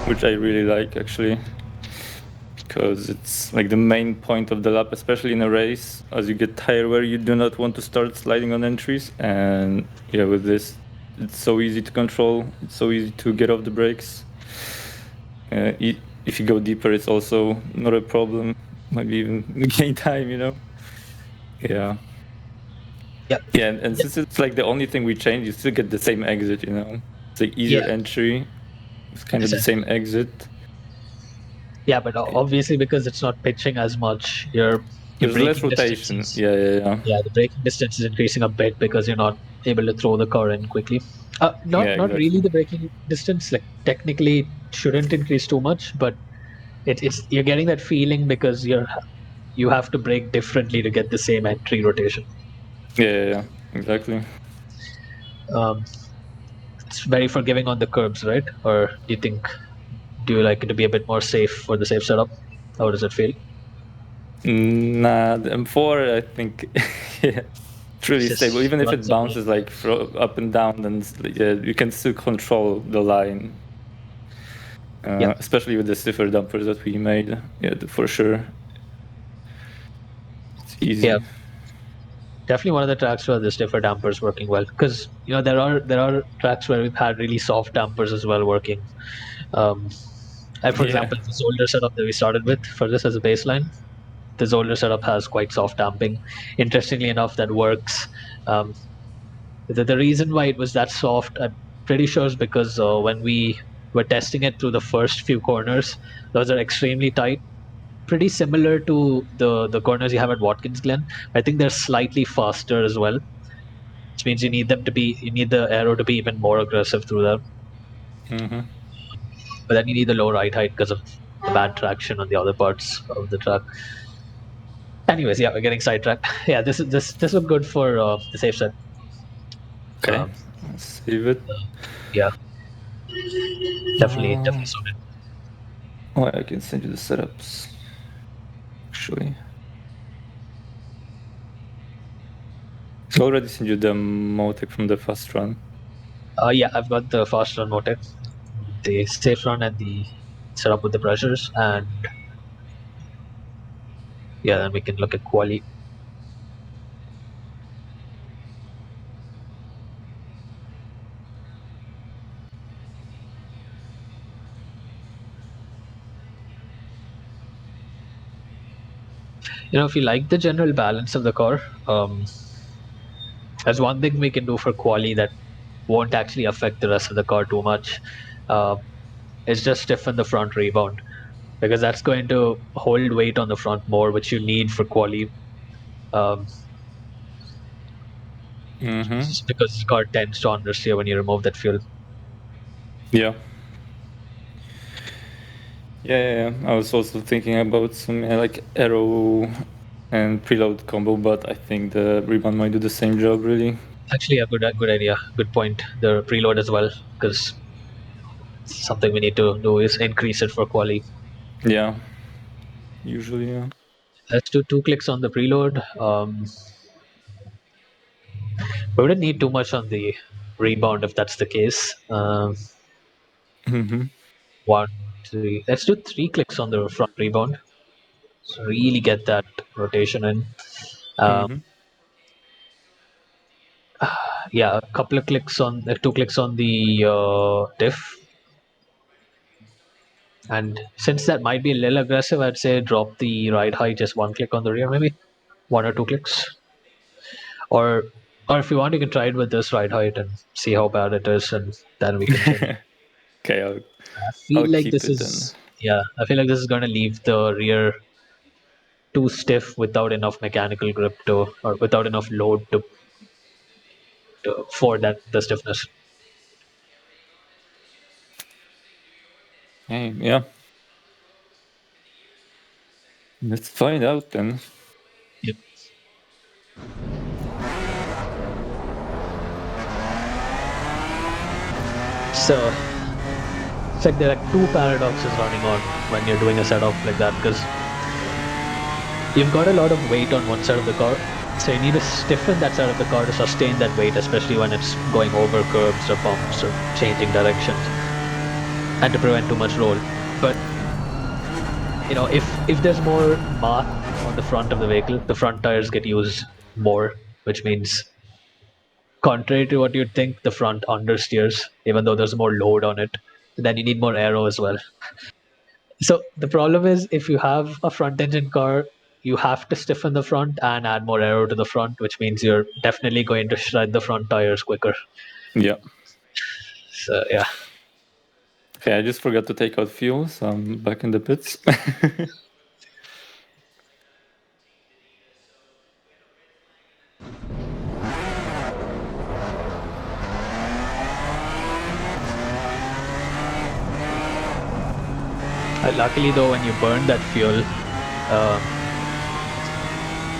Speaker 2: which I really like actually, because it's like the main point of the lap, especially in a race. As you get tired, where you do not want to start sliding on entries, and yeah, with this, it's so easy to control. It's so easy to get off the brakes. If you go deeper, it's also not a problem. Maybe even gain time, you know. Yeah.
Speaker 1: Yeah,
Speaker 2: Yeah, and since it's like the only thing we change, you still get the same exit, you know. It's like easier
Speaker 1: yeah,
Speaker 2: entry. It's kind of the same
Speaker 1: essentially.
Speaker 2: exit.
Speaker 1: Yeah, but obviously because it's not pitching as much, your
Speaker 2: There's less
Speaker 1: braking distance
Speaker 2: rotation.
Speaker 1: is,
Speaker 2: Yeah, yeah, yeah.
Speaker 1: yeah, the braking distance is increasing a bit because you're not able to throw the car in quickly.
Speaker 2: Yeah,
Speaker 1: Not really
Speaker 2: exactly.
Speaker 1: the braking distance. Like technically, it shouldn't increase too much, but it's you're getting that feeling because you have to brake differently to get the same entry rotation.
Speaker 2: Yeah, yeah, yeah, exactly.
Speaker 1: Um, it's very forgiving on the curbs, right? Or do you like it to be a bit more safe for the safe setup? How does it feel?
Speaker 2: Nah, the M4, I think, yeah, it's really stable.
Speaker 1: Just
Speaker 2: Even if it
Speaker 1: runs on well.
Speaker 2: bounces like up and down, then yeah, you can still control the line.
Speaker 1: Yeah,
Speaker 2: Especially with the stiffer dumpers that we made. Yeah, for sure, it's
Speaker 1: yeah.
Speaker 2: easy.
Speaker 1: Definitely one of the tracks where the stiffer dampers working well, because there are tracks where we've had really soft dampers as well working. Um, for
Speaker 2: Yeah.
Speaker 1: example, this older setup that we started with for this as a baseline, this older setup has quite soft damping. Interestingly enough, that works. Um, the reason why it was that soft, I'm pretty sure, is because when we were testing it through the first few corners, those are extremely tight, pretty similar to the corners you have at Watkins Glen. I think they're slightly faster as well, which means you need the aero to be even more aggressive through them.
Speaker 2: Mm-hmm.
Speaker 1: But then you need the low ride height because of the bad traction on the other parts of the track. Anyways, yeah, we're getting sidetracked. Yeah, this looked good for the safe set.
Speaker 2: Okay,
Speaker 1: Um,
Speaker 2: let's save it.
Speaker 1: yeah, definitely
Speaker 2: Uh,
Speaker 1: suited.
Speaker 2: oh, I can send you the setups. Actually, so I already sent you the Motec from the fast run.
Speaker 1: Yeah, I've got the fast run motor, the safe run, and the setup with the pressures, and yeah, then we can look at quali. If you like the general balance of the car, there's one thing we can do for quali that won't actually affect the rest of the car too much. Uh, it's just stiffen the front rebound because that's going to hold weight on the front more, which you need for quali. Um,
Speaker 2: Mm-hmm.
Speaker 1: just because the car tends to understeer when you remove that fuel.
Speaker 2: Yeah. Yeah. I was also thinking about some like aero and preload combo, but I think the rebound might do the same job really.
Speaker 1: Actually, a good idea, good point. The preload as well, because something we need to do is increase it for quali.
Speaker 2: Yeah. Usually, yeah.
Speaker 1: Let's do 2 clicks on the preload. We wouldn't need too much on the rebound if that's the case.
Speaker 2: Mm-hmm.
Speaker 1: One, two. Let's do 3 clicks on the front rebound. So really get that rotation in. Um,
Speaker 2: Mm-hmm.
Speaker 1: yeah, a couple of clicks on 2 clicks on the diff. And since that might be a little aggressive, I'd say drop the ride height, just 1 click on the rear, maybe 1 or 2 clicks. Or or if you want, you can try it with this ride height and see how bad it is, and then we can change it.
Speaker 2: Okay,
Speaker 1: I
Speaker 2: I'll
Speaker 1: feel like
Speaker 2: keep
Speaker 1: this
Speaker 2: it then.
Speaker 1: is yeah. I feel like this is going to leave the rear too stiff without enough mechanical grip to, or without enough load for that the stiffness.
Speaker 2: Hey, yeah. Let's find out then.
Speaker 1: Yep. So it's like there are two paradoxes running on when you're doing a setup like that because you've got a lot of weight on one side of the car, So you need to stiffen that side of the car to sustain that weight, especially when it's going over curbs or bumps or changing directions, and to prevent too much roll. But if there's more mass on the front of the vehicle, the front tires get used more, which means, contrary to what you'd think, the front understeers, even though there's more load on it. Then you need more aero as well. So the problem is, if you have a front engine car, you have to stiffen the front and add more aero to the front, which means you're definitely going to shred the front tires quicker.
Speaker 2: Yeah.
Speaker 1: So yeah.
Speaker 2: Okay, I just forgot to take out fuel, so I'm back in the pits.
Speaker 1: Luckily though, when you burn that fuel,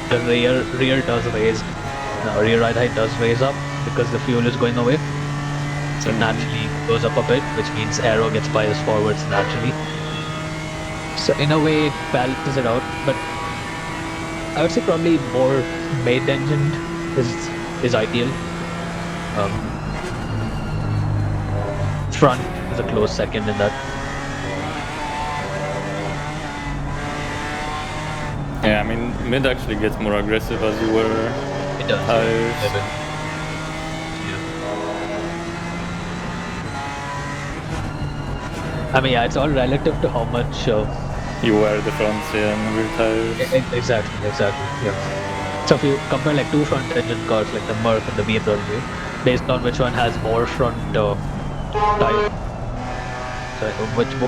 Speaker 1: the rear does raise, rear ride height does raise up because the fuel is going away. So naturally it goes up a bit, which means aero gets biased forwards naturally. So in a way it balances it out, but I would say probably more mid-engined is ideal. Front is a close second in that.
Speaker 2: Yeah, I mean, mid actually gets more aggressive as you wear
Speaker 1: It does.
Speaker 2: tires.
Speaker 1: I mean, yeah, it's all relative to how much
Speaker 2: You wear the front and rear tires.
Speaker 1: exactly, yeah. So if you compare like two front engine cars like the Merc and the BMW, based on which one has more front tire,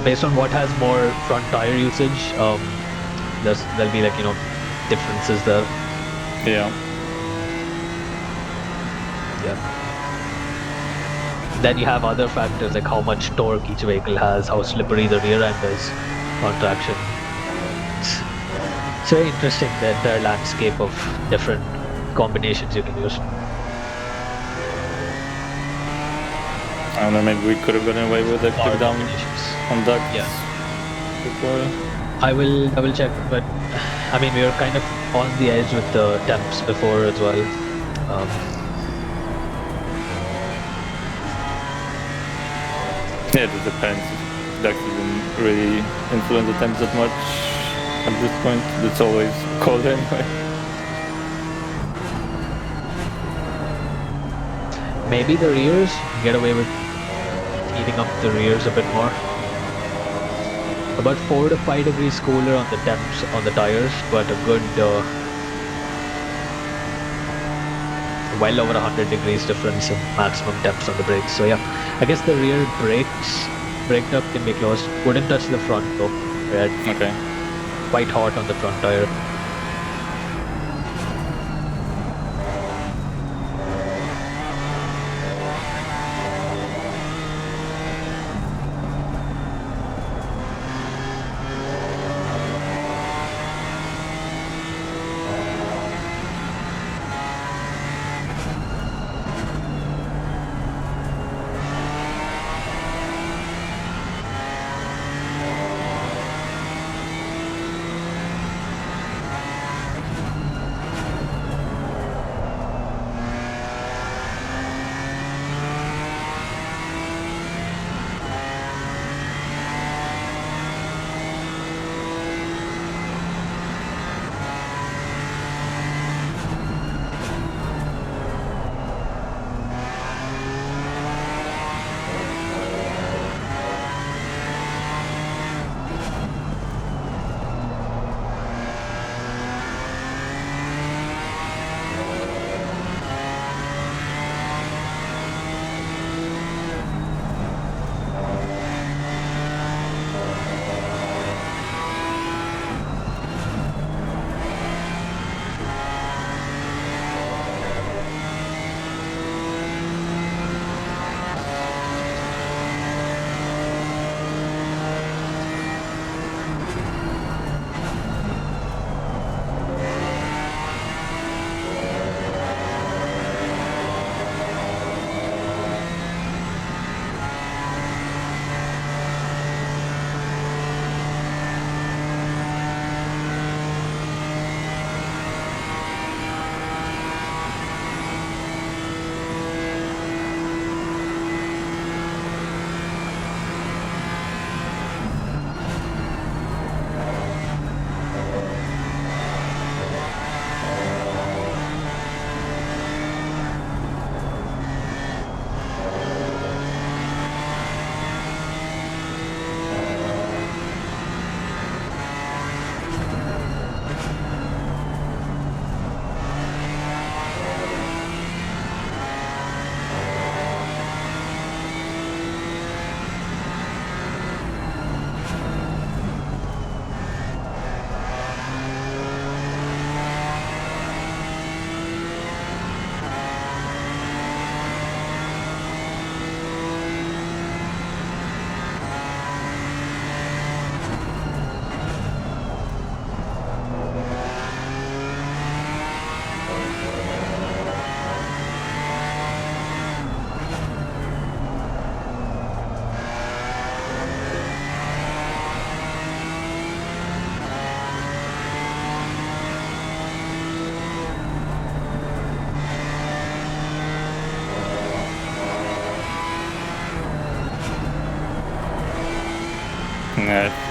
Speaker 1: based on what has more front tire usage, there'll be like differences there.
Speaker 2: Yeah.
Speaker 1: Yeah. Then you have other factors like how much torque each vehicle has, how slippery the rear end is on traction. It's very interesting, the entire landscape of different combinations you can use.
Speaker 2: I don't know, maybe we could have gone away with a click down on ducts.
Speaker 1: Yeah.
Speaker 2: Before.
Speaker 1: I will double check, but I mean, we were kind of on the edge with the temps before as well.
Speaker 2: Yeah, it depends. Ducts doesn't really influence the temps that much at this point. It's always cold anyway.
Speaker 1: Maybe the rears get away with heating up the rears a bit more. About 4 to 5 degrees cooler on the temps on the tires, but a good well over 100 degrees difference in maximum temps on the brakes. So yeah, I guess the rear brake duct can be closed. Wouldn't touch the front though.
Speaker 2: Okay.
Speaker 1: Quite hot on the front tire.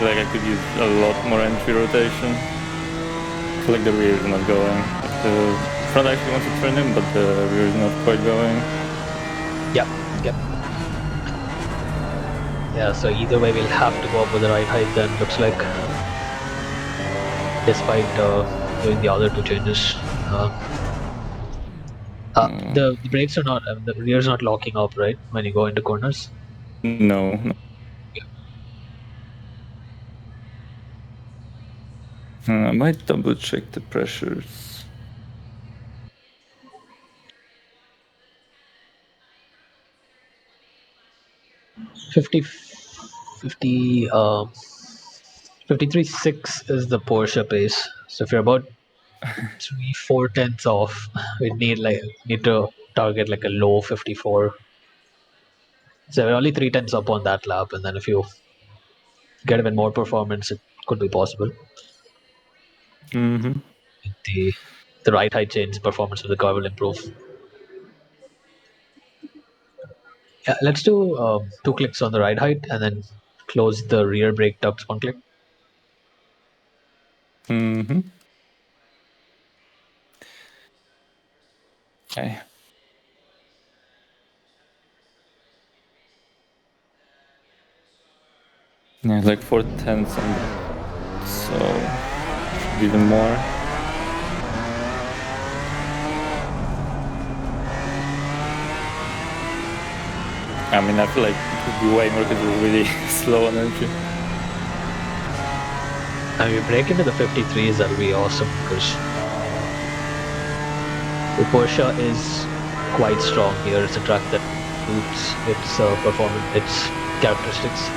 Speaker 2: feel like I could use a lot more entry rotation. I feel like the rear is not going. The front actually wants to turn in, but the rear is not quite going.
Speaker 1: Yep. Yeah, so either way we'll have to go up with the right height then, looks like. Despite doing the other two changes. The brakes are not, the rear's not locking up, right, when you go into corners?
Speaker 2: No. I might double check the pressures.
Speaker 1: 50, 53.6 is the Porsche pace. So if you're about 3-4 tenths off, we need to target like a low 54. So we're only 3 tenths up on that lap, and then if you get even more performance, it could be possible.
Speaker 2: Mm-hmm.
Speaker 1: The right height change, performance of the car will improve. Yeah, let's do 2 clicks on the ride height and then close the rear brake ducts 1 click.
Speaker 2: Mm-hmm. Okay. Yeah, like 4 tenths on the, so should be even more. I mean, I feel like it would be way more because we're really slow on entry.
Speaker 1: And we break into the 53s, that'll be awesome because the Porsche is quite strong here. It's a track that suits its performance, its characteristics.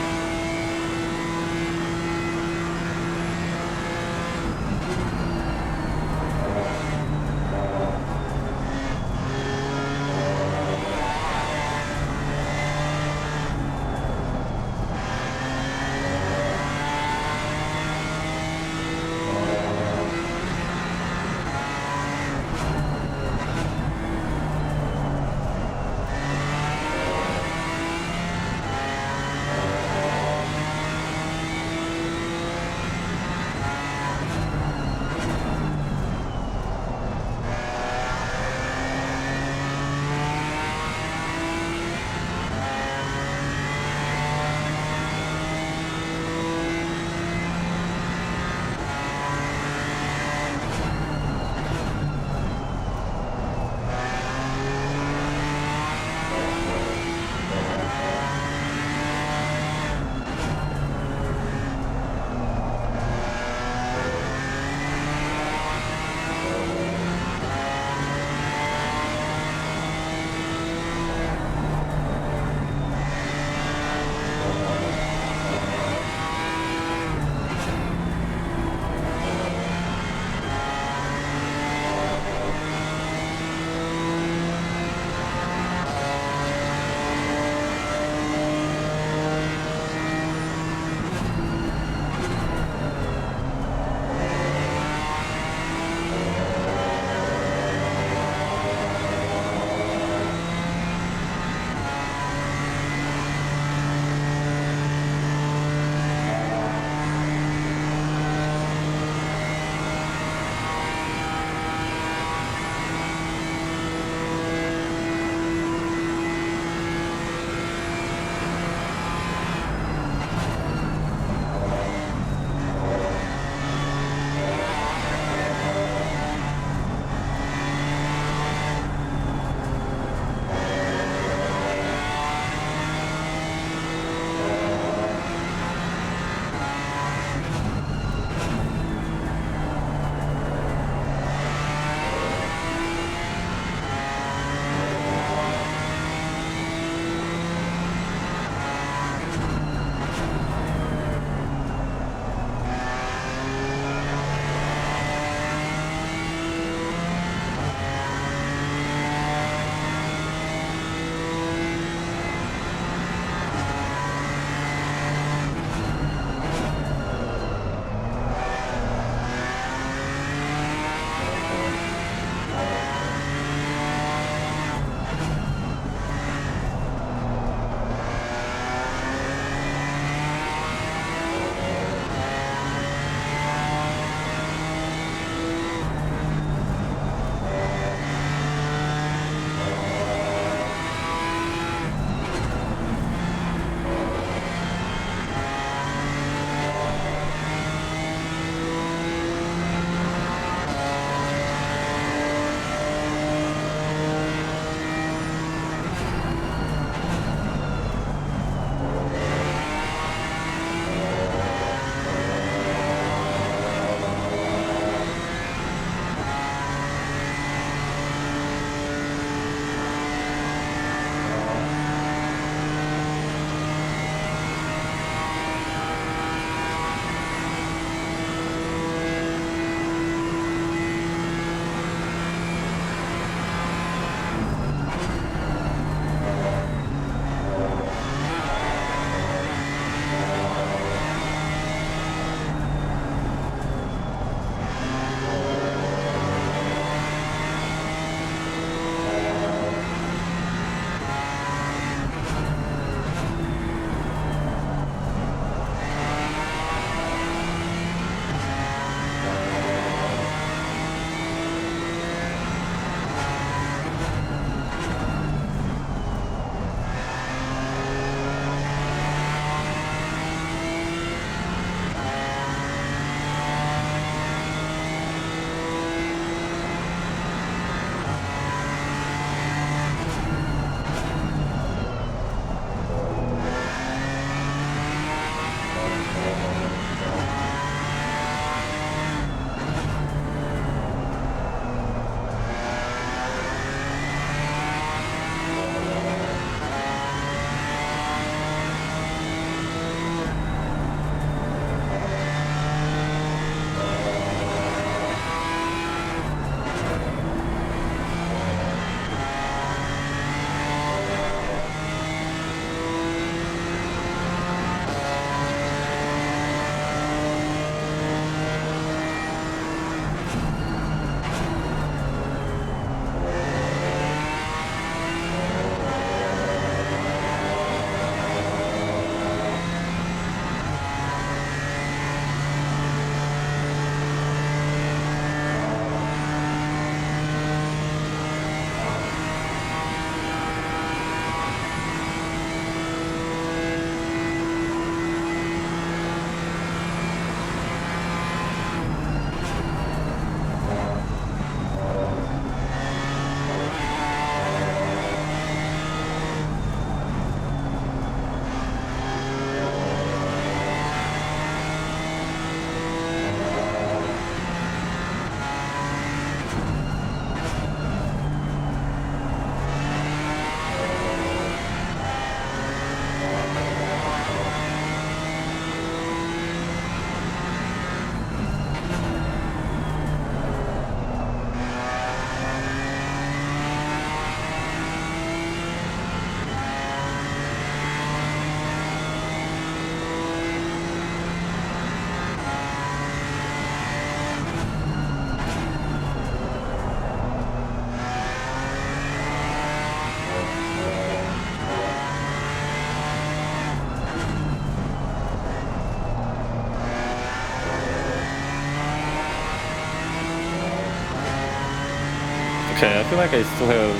Speaker 2: Okay, I feel like I still have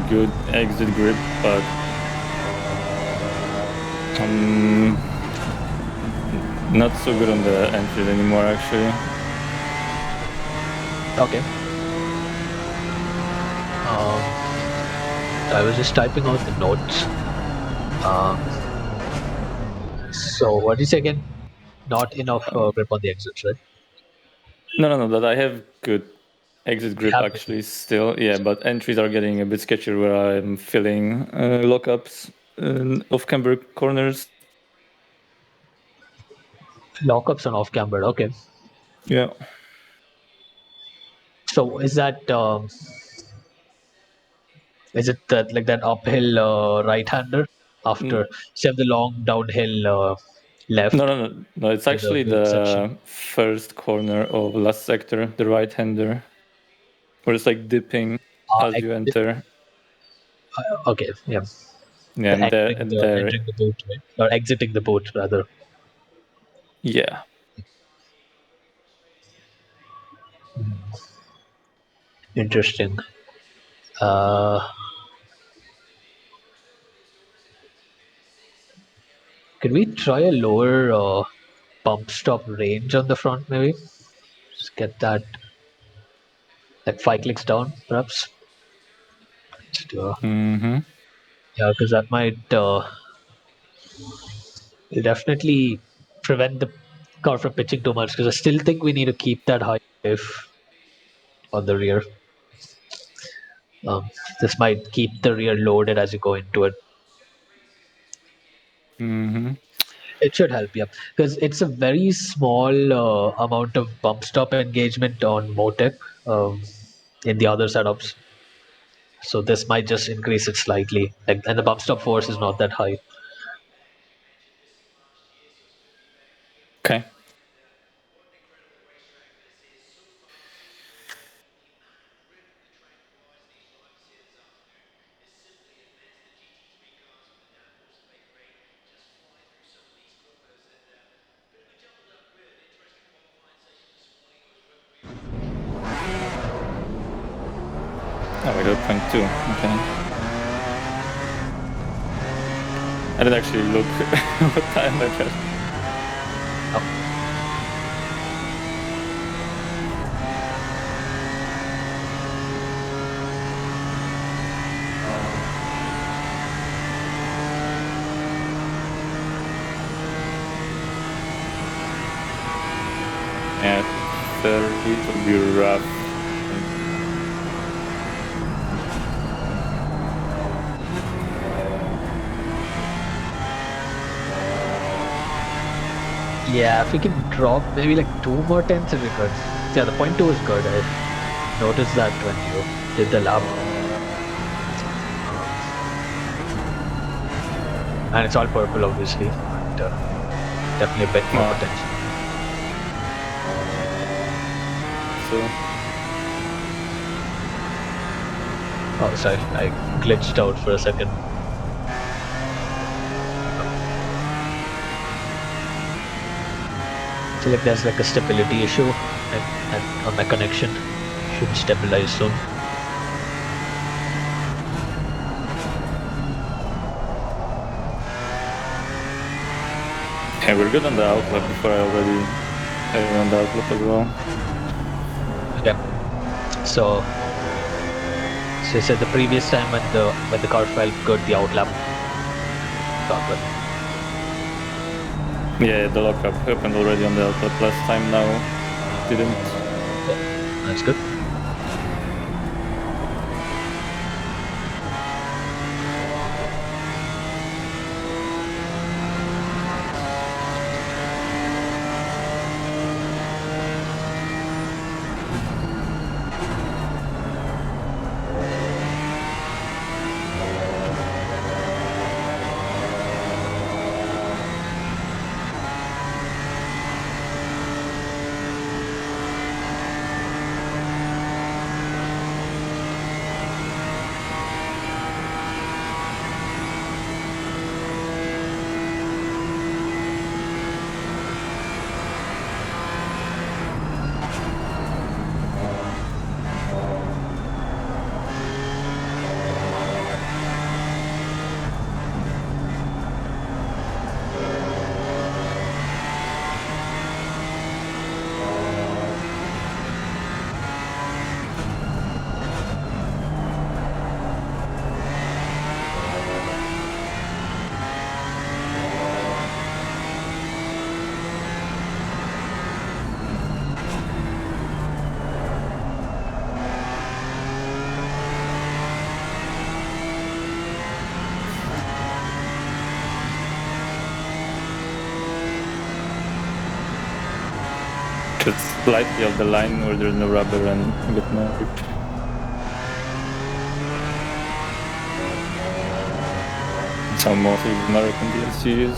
Speaker 2: good exit grip, but not so good on the entries anymore, actually.
Speaker 1: Okay. I was just typing out the notes. So what did you say again? Not enough grip on the exits, right?
Speaker 2: No, that I have good exit
Speaker 1: You
Speaker 2: grip
Speaker 1: have good
Speaker 2: actually still, yeah, but entries are getting a bit sketchier where I'm filling lockups off camber corners.
Speaker 1: lockups on off camber. Okay.
Speaker 2: Yeah.
Speaker 1: So is it that like that uphill right-hander after you have the long downhill left
Speaker 2: No, it's
Speaker 1: with a
Speaker 2: actually
Speaker 1: good section?
Speaker 2: the first corner of last sector, the right hander, where it's like dipping as you enter.
Speaker 1: Okay, yeah.
Speaker 2: Yeah, and there,
Speaker 1: Entering the boot, right? Or exiting the boot rather.
Speaker 2: yeah.
Speaker 1: Interesting. Uh, can we try a lower bump stop range on the front, maybe? Just get that like 5 clicks down, perhaps. Just,
Speaker 2: Mm-hmm.
Speaker 1: yeah, because that might definitely prevent the car from pitching too much. Because I still think we need to keep that high if on the rear. Um, this might keep the rear loaded as you go into it.
Speaker 2: Mm-hmm.
Speaker 1: It should help, yeah, because it's a very small amount of bump stop engagement on Motec in the other setups. So this might just increase it slightly, like, and the bump stop force is not that high.
Speaker 2: Okay. Oh, I got 0.2. Okay. I didn't actually look what time I got.
Speaker 1: Oh,
Speaker 2: Yeah, 30 will be rough.
Speaker 1: yeah, if we can drop maybe like 2 more tenths, it'd be good. Yeah, the 0.2 is good. I noticed that when you did the lap. And it's all purple, obviously, but definitely a bit more
Speaker 2: No,
Speaker 1: potential.
Speaker 2: so
Speaker 1: Oh, sorry, I glitched out for a second. I feel like there's like a stability issue and on my connection. Should stabilize soon.
Speaker 2: yeah, we're good on the outlap before I already have on the outlap as well.
Speaker 1: Okay. So you said the previous time when the car felt good, the outlap got good.
Speaker 2: Yeah, the lockup happened already on the outlap last time. Now didn't.
Speaker 1: Okay, that's good.
Speaker 2: Just slightly off the line where there's no rubber and get more grip. That's how most of the American DLCs.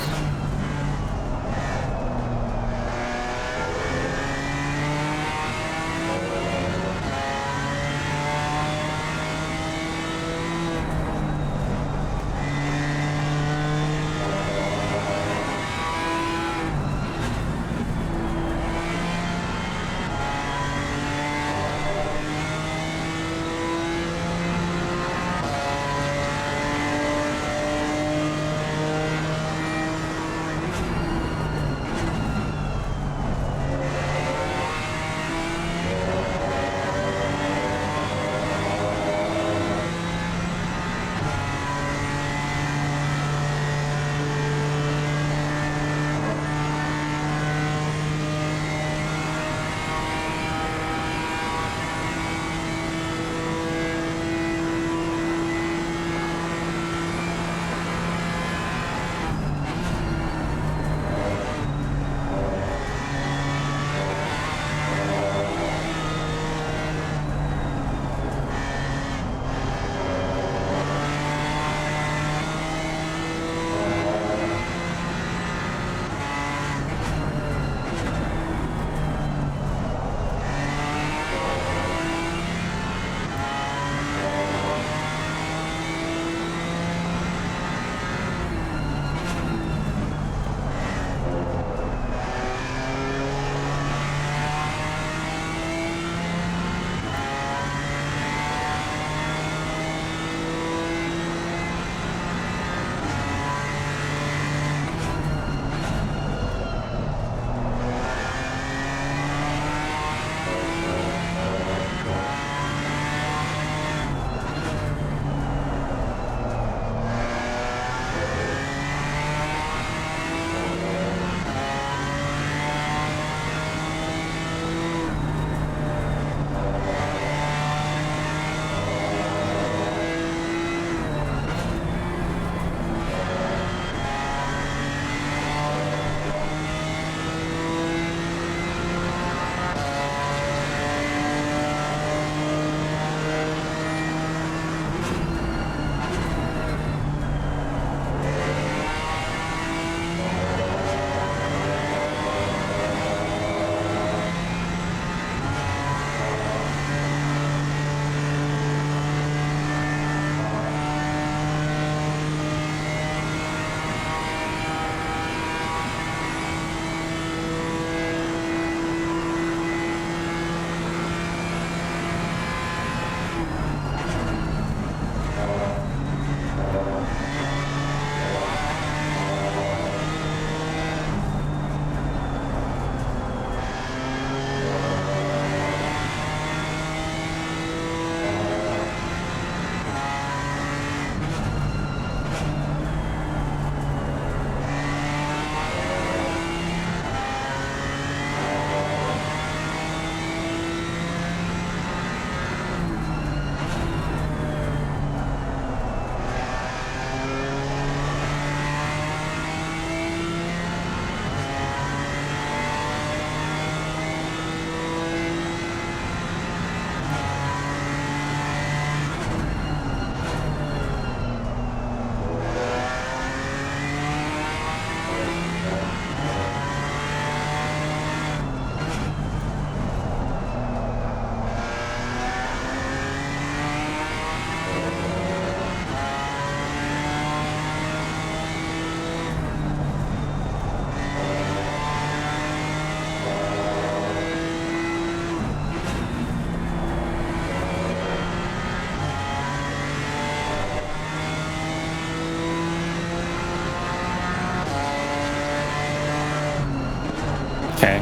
Speaker 2: Okay.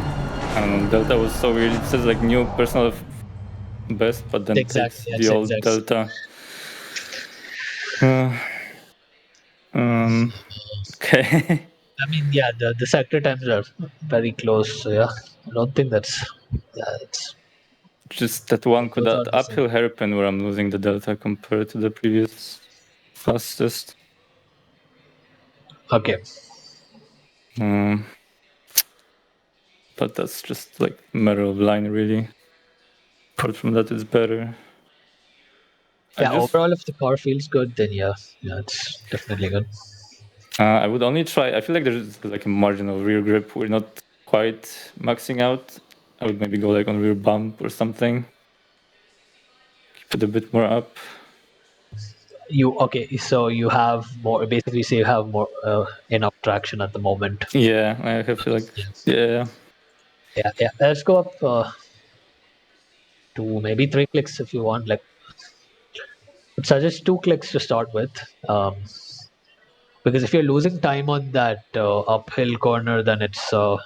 Speaker 2: I don't know. Delta was so weird. It says like new personal best, but then
Speaker 1: Exactly.
Speaker 2: takes the
Speaker 1: Yes,
Speaker 2: old
Speaker 1: exactly.
Speaker 2: Delta. Uh, okay.
Speaker 1: I mean, yeah, the sector times are very close. So yeah, I don't think that's yeah, it's
Speaker 2: Just that one
Speaker 1: both are
Speaker 2: that
Speaker 1: the same.
Speaker 2: uphill hairpin where I'm losing the Delta compared to the previous fastest.
Speaker 1: Okay.
Speaker 2: Um, but that's just like a matter of line, really. Apart from that, it's better.
Speaker 1: Yeah, overall, if the car feels good, then yeah, it's definitely good.
Speaker 2: I would only try. I feel like there's like a margin of rear grip. We're not quite maxing out. I would maybe go like on rear bump or something. Keep it a bit more up.
Speaker 1: So you have more. Basically, say you have more enough traction at the moment.
Speaker 2: Yeah, I feel like yeah.
Speaker 1: Yeah. Let's go up to maybe 3 clicks if you want. Like, I'd suggest 2 clicks to start with. Because if you're losing time on that uphill corner, then it's
Speaker 2: But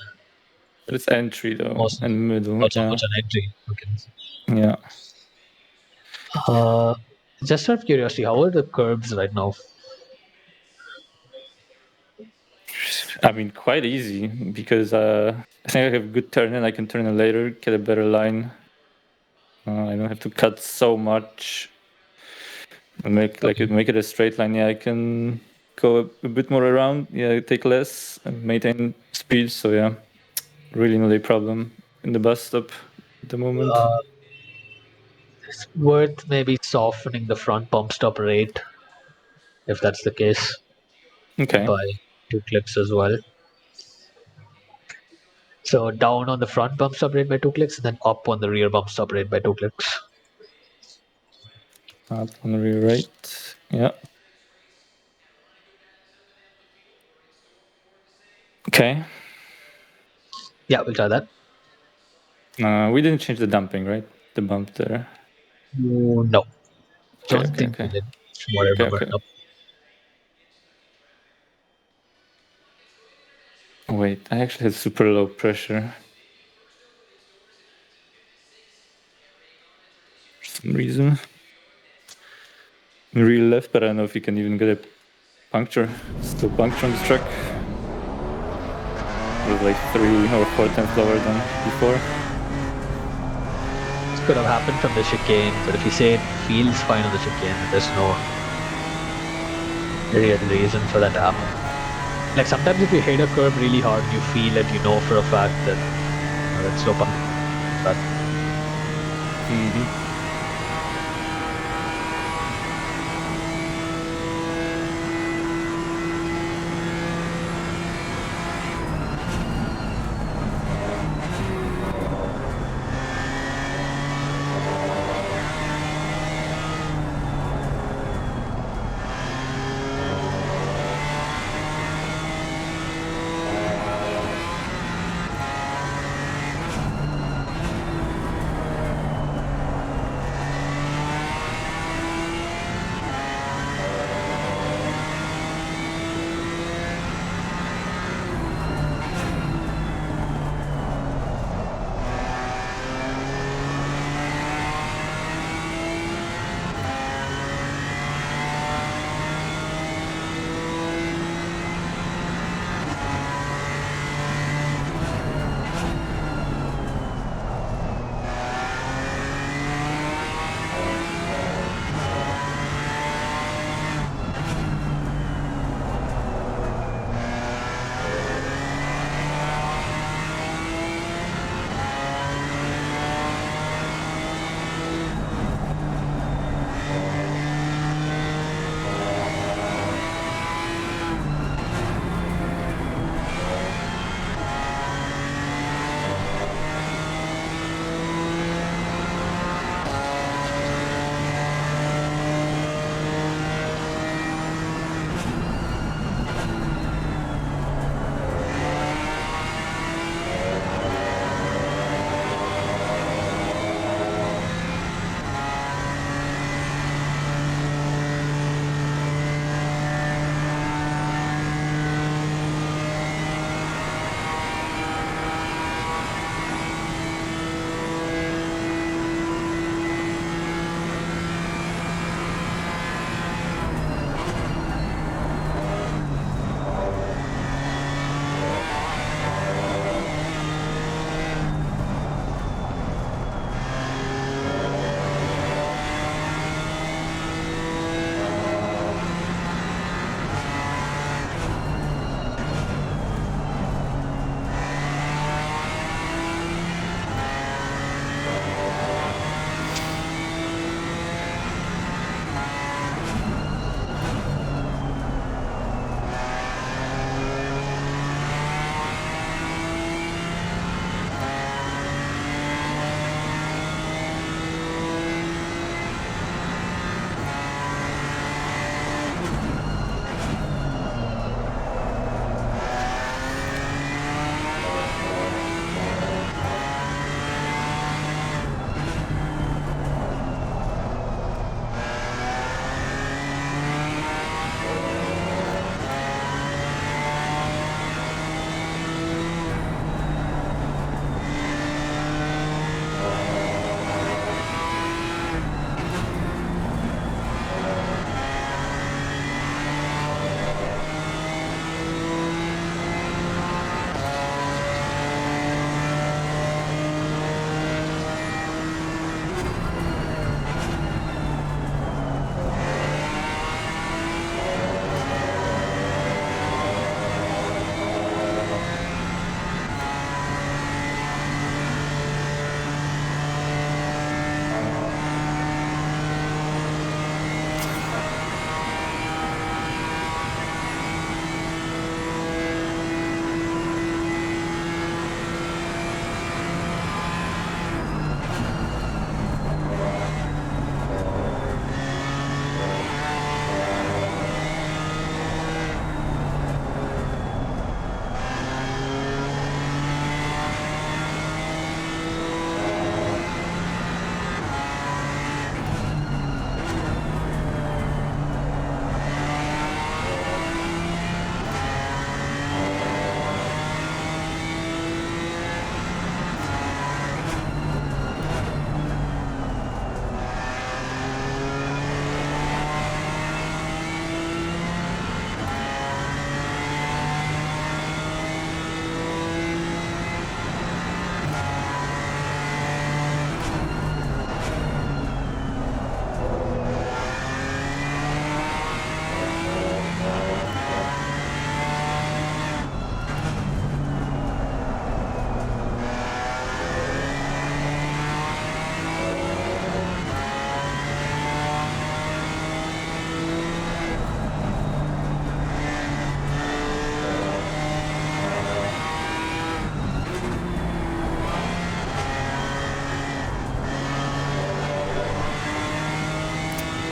Speaker 2: it's entry though
Speaker 1: most
Speaker 2: and middle.
Speaker 1: not so
Speaker 2: Yeah,
Speaker 1: much an entry. Okay.
Speaker 2: yeah.
Speaker 1: Uh, just out of curiosity, how are the curbs right now?
Speaker 2: I mean, quite easy because I think I have good turn and I can turn it later, get a better line. I don't have to cut so much and make it a straight line. Yeah, I can go a bit more around. Yeah, take less and maintain speed. So yeah, really not a problem in the bus stop at the moment.
Speaker 1: It's worth maybe softening the front pump stop rate if that's the case
Speaker 2: Okay.
Speaker 1: by 2 clicks as well. So down on the front bump stop rate by 2 clicks, and then up on the rear bump stop rate by 2 clicks.
Speaker 2: Up on the rear right. Yeah. Okay.
Speaker 1: Yeah, we'll try that.
Speaker 2: We didn't change the damping, right? The bump there.
Speaker 1: No,
Speaker 2: Okay,
Speaker 1: don't
Speaker 2: okay,
Speaker 1: think we
Speaker 2: okay.
Speaker 1: did. From what I
Speaker 2: Okay,
Speaker 1: remember.
Speaker 2: okay.
Speaker 1: Nope.
Speaker 2: Wait, I actually had super low pressure. For some reason. Real left, but I don't know if you can even get a puncture. Still puncture on this truck. It was like 3 or 4 tenths lower than before.
Speaker 1: This could have happened from the chicane, but if you say it feels fine on the chicane, then there's no real reason for that to happen. Like sometimes if you hit a curb really hard, you feel it, you know for a fact that it's no pun. But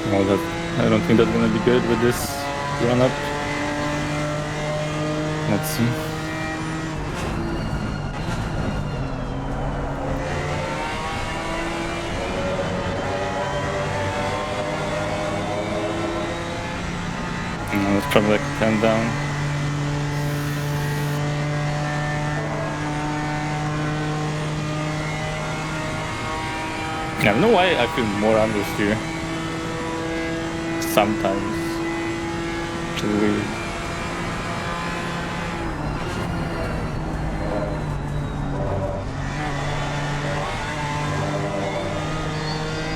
Speaker 2: Oh, I don't think that's gonna be good with this run up. Let's see. It's probably like 10 down. I don't know why I feel more understeer. Sometimes. Which is weird.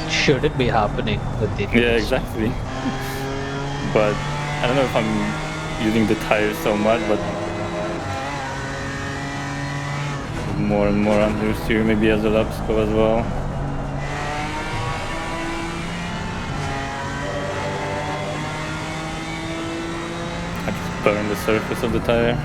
Speaker 1: Should it be happening with the
Speaker 2: Yeah, exactly. But I don't know if I'm using the tires so much, but more and more understeer maybe as the laps go as well. I just burn the surface of the tire.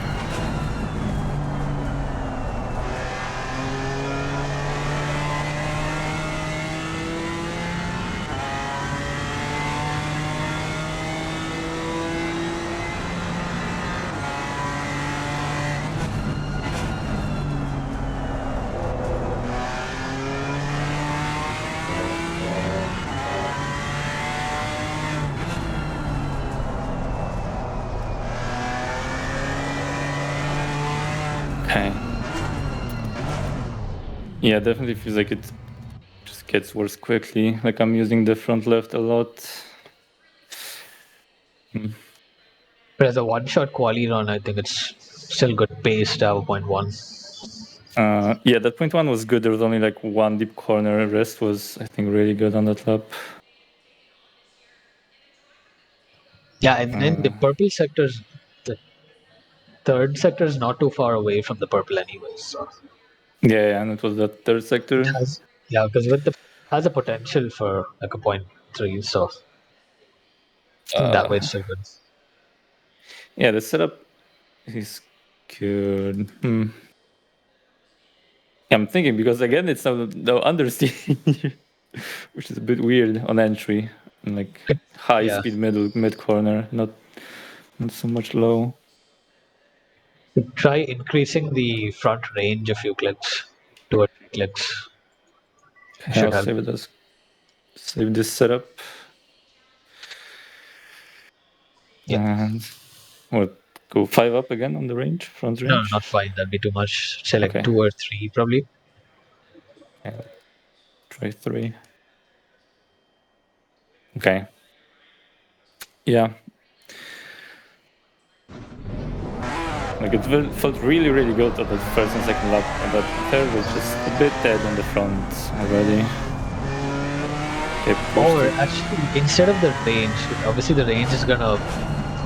Speaker 2: Okay. Yeah, definitely feels like it just gets worse quickly. Like I'm using the front left a lot.
Speaker 1: But as a one-shot quali run, I think it's still good pace to have a 0.1.
Speaker 2: Yeah, that 0.1 was good. There was only like one deep corner. Rest was, I think, really good on that lap.
Speaker 1: Yeah, and then the purple sectors, the third sector is not too far away from the purple anyway. So
Speaker 2: Yeah, and it was that third
Speaker 1: it
Speaker 2: sector.
Speaker 1: has, yeah, because with the has a potential for like a 0.3. So I think that way it's still good.
Speaker 2: Yeah, the setup is good. I'm thinking because again, it's no understeer, which is a bit weird on entry and like high
Speaker 1: Yeah,
Speaker 2: speed mid corner, not so much low.
Speaker 1: try increasing the front range a few clicks, 2 or 3 clicks.
Speaker 2: Okay, I'll
Speaker 1: Should help.
Speaker 2: save it as save this setup
Speaker 1: Yeah,
Speaker 2: and what go 5 up again on the range front
Speaker 1: no,
Speaker 2: range.
Speaker 1: not fine. That'd be too much. Say like
Speaker 2: Okay,
Speaker 1: 2 or 3 probably.
Speaker 2: yeah, try 3. Okay, yeah. Like it felt really good on the first and second lap, but third was just a bit dead on the front already. Okay, pushed
Speaker 1: Or
Speaker 2: it.
Speaker 1: actually, instead of the range, obviously the range is gonna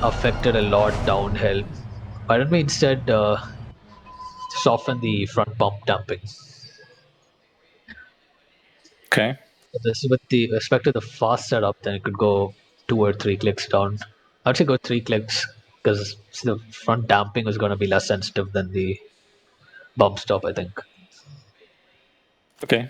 Speaker 1: affect it a lot downhill. Why don't we instead soften the front bump damping?
Speaker 2: Okay,
Speaker 1: This with the respect to the fast setup, then it could go 2 or 3 clicks down. I'd say go 3 clicks because the front damping is going to be less sensitive than the bump stop, I think.
Speaker 2: okay.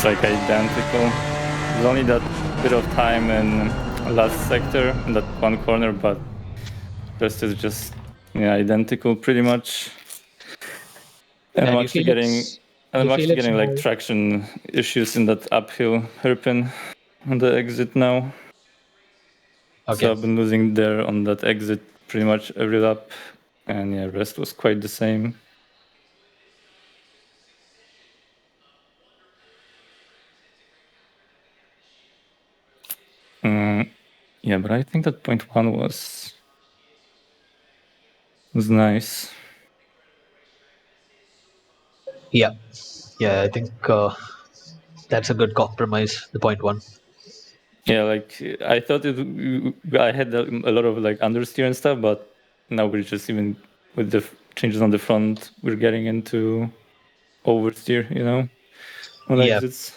Speaker 2: it's like identical. There's only that bit of time in last sector, in that one corner, but the rest is just identical pretty much. And
Speaker 1: And
Speaker 2: I'm
Speaker 1: you
Speaker 2: actually
Speaker 1: feel
Speaker 2: getting
Speaker 1: it's
Speaker 2: like
Speaker 1: more.
Speaker 2: traction issues in that uphill hairpin on the exit now. So
Speaker 1: Okay.
Speaker 2: I've been losing there on that exit pretty much every lap, and yeah, rest was quite the same. Yeah, but I think that point one was nice.
Speaker 1: Yeah, I think that's a good compromise. The point one.
Speaker 2: Yeah, like I thought I had a lot of like understeer and stuff, but now we're just even with the changes on the front, we're getting into oversteer, on
Speaker 1: Yeah,
Speaker 2: exits.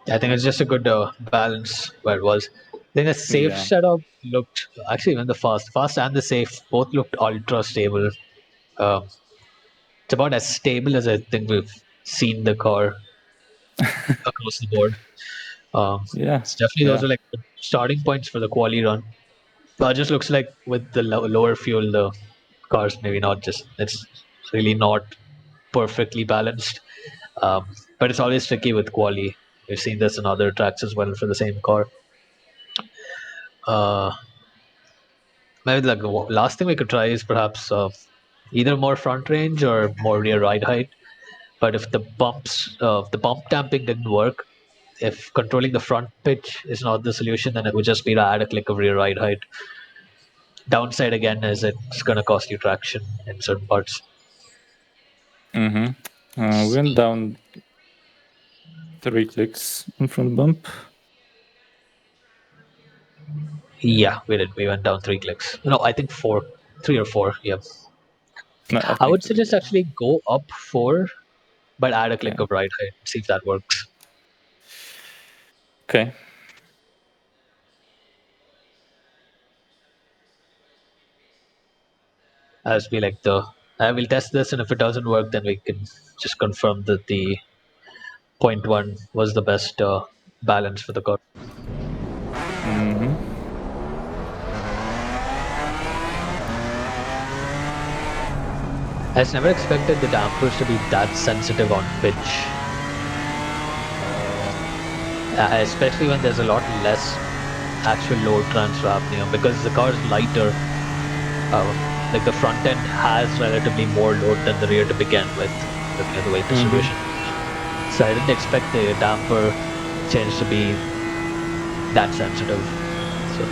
Speaker 1: I think it's just a good balance where it was. I think the safe
Speaker 2: Yeah.
Speaker 1: setup looked actually even the fast and the safe both looked ultra stable. Uh, it's about as stable as I think we've seen the car across the board.
Speaker 2: Yeah.
Speaker 1: It's definitely those
Speaker 2: Yeah.
Speaker 1: are like the starting points for the quali run. But it just looks like with the lower fuel, the cars maybe not just it's really not perfectly balanced. Um, but it's always tricky with quali. We've seen this in other tracks as well for the same car. Uh, Maybe like the last thing we could try is perhaps either more front range or more rear ride height. But if the bump damping didn't work, if controlling the front pitch is not the solution, then it would just be to add a click of rear ride height. Downside again is it's going to cost you traction in certain parts.
Speaker 2: We went down 3 clicks on front bump.
Speaker 1: Yeah, we did. We went down 3 clicks. No, I think four, 3 or 4. Yeah,
Speaker 2: No, I
Speaker 1: I
Speaker 2: think
Speaker 1: would
Speaker 2: 3.
Speaker 1: suggest
Speaker 2: Yeah.
Speaker 1: actually go up 4, but add a click
Speaker 2: Yeah.
Speaker 1: of ride height. See if that works.
Speaker 2: Okay.
Speaker 1: As we like the, I will test this, and if it doesn't work, then we can just confirm that the point one was the best balance for the car. I just never expected the dampers to be that sensitive on pitch, especially when there's a lot less actual load transfer happening. Because the car is lighter, like the front end has relatively more load than the rear to begin with, looking at the weight distribution. So I didn't expect the damper change to be that sensitive. So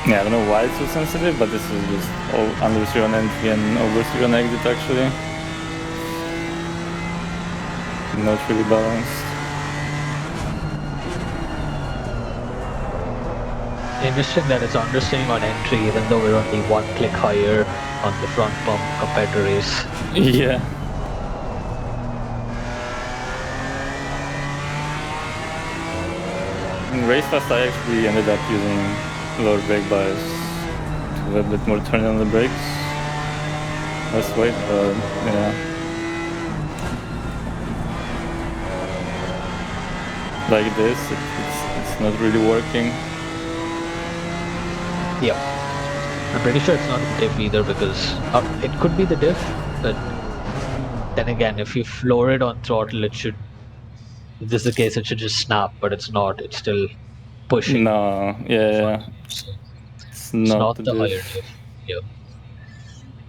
Speaker 2: Yeah, I don't know why it's so sensitive, but this is just all understeer on entry and oversteer on exit actually. Not really balanced.
Speaker 1: Interesting that it's understeering on entry, even though we're only one click higher on the front bump compared to race.
Speaker 2: Yeah. In race fast, I actually ended up using lower brake bias to have a bit more turn on the brakes. Less weight, but yeah. Like this, it's not really working.
Speaker 1: Yep. I'm pretty sure it's not the diff either, because it could be the diff, but then again, if you lower it on throttle, it should, if this is the case, it should just snap, but it's not. It's still pushing
Speaker 2: No, yeah,
Speaker 1: so
Speaker 2: it's
Speaker 1: it's
Speaker 2: not
Speaker 1: not
Speaker 2: the
Speaker 1: the higher
Speaker 2: diff.
Speaker 1: diff. Yep.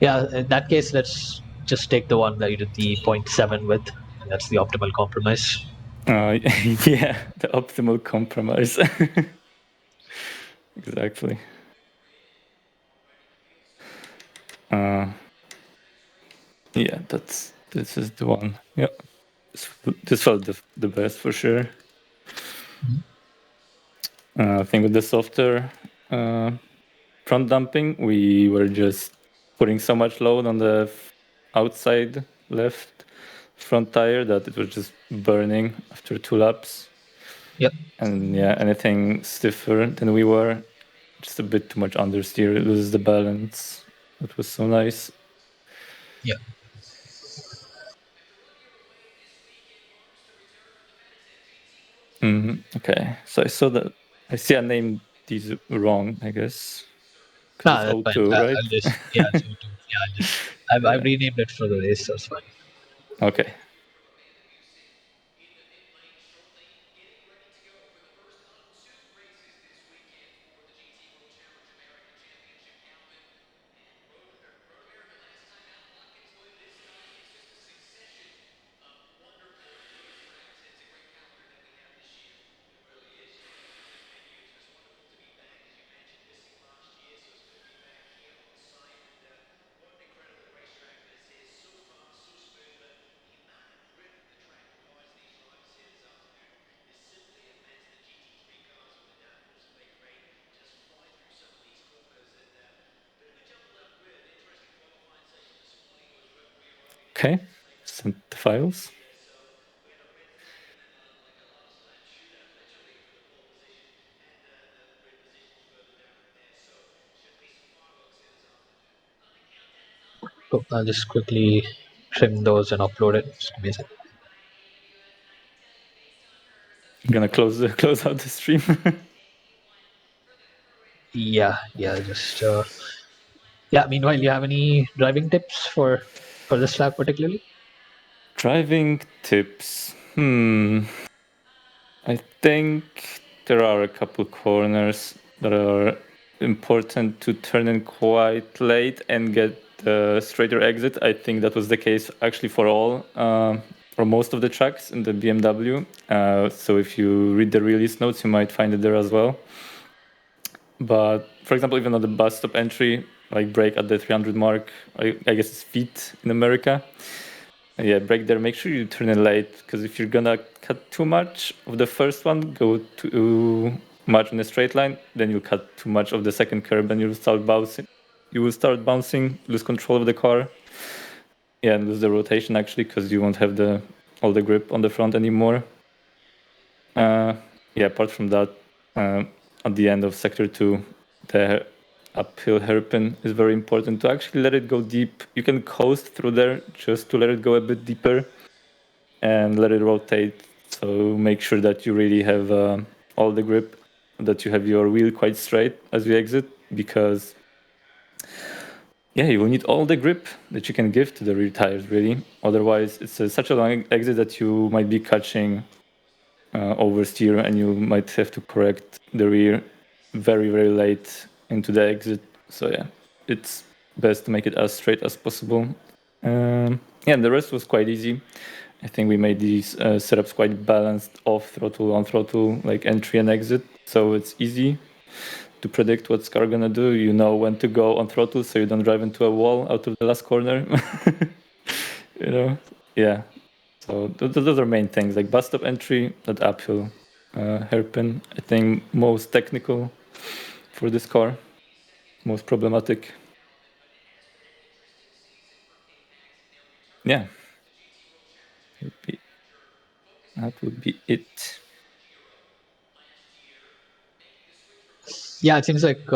Speaker 1: Yeah, in that case, let's just take the one that you did the 0.7 with, and that's the optimal compromise.
Speaker 2: Yeah, the optimal compromise. Exactly. Yeah, this is the one. Yeah, this felt the best for sure. I think with the softer front dumping, we were just putting so much load on the outside left front tire that it was just burning after 2 laps.
Speaker 1: Yep.
Speaker 2: And yeah, anything stiffer than we were, just a bit too much understeer, it loses the balance. That was so nice.
Speaker 1: Yep.
Speaker 2: Okay, so I saw that. I see I named these wrong, I guess, because
Speaker 1: Nah,
Speaker 2: it's
Speaker 1: that's fine.
Speaker 2: O2, right?
Speaker 1: I'll just, yeah, so too. Yeah, I'll just, I've
Speaker 2: Yeah.
Speaker 1: renamed it for the race. That's fine.
Speaker 2: Okay. Okay. Send the files.
Speaker 1: Cool. I'll just quickly trim those and upload it. Just give me a second.
Speaker 2: I'm gonna close out the stream.
Speaker 1: Yeah, yeah, just yeah. Meanwhile, you have any driving tips for this track particularly?
Speaker 2: Driving tips. I think there are a couple corners that are important to turn in quite late and get the straighter exit. I think that was the case actually for all, for most of the tracks in the BMW. So if you read the release notes, you might find it there as well. But for example, even on the bus stop entry, like brake at the 300 mark, I guess it's feet in America. Yeah, brake there. Make sure you turn it late, because if you're gonna cut too much of the first one, go too much in a straight line, then you'll cut too much of the second curb and you'll start bouncing. You will start bouncing, lose control of the car. Yeah, and lose the rotation actually, because you won't have all the grip on the front anymore. Yeah, apart from that, at the end of sector 2, the uphill hairpin is very important to actually let it go deep. You can coast through there just to let it go a bit deeper and let it rotate. So make sure that you really have all the grip, that you have your wheel quite straight as you exit, because yeah, you will need all the grip that you can give to the rear tires really. Otherwise, it's such a long exit that you might be catching oversteer, and you might have to correct the rear very, very late into the exit. So yeah, it's best to make it as straight as possible. Yeah, and the rest was quite easy. I think we made these setups quite balanced, off throttle, on throttle, like entry and exit. So it's easy to predict what's car gonna do. You know when to go on throttle so you don't drive into a wall out of the last corner. You know, yeah. So those are main things, like bus stop entry, that uphill hairpin. I think most technical for this car, most problematic. Yeah, that would be it.
Speaker 1: Yeah, it seems like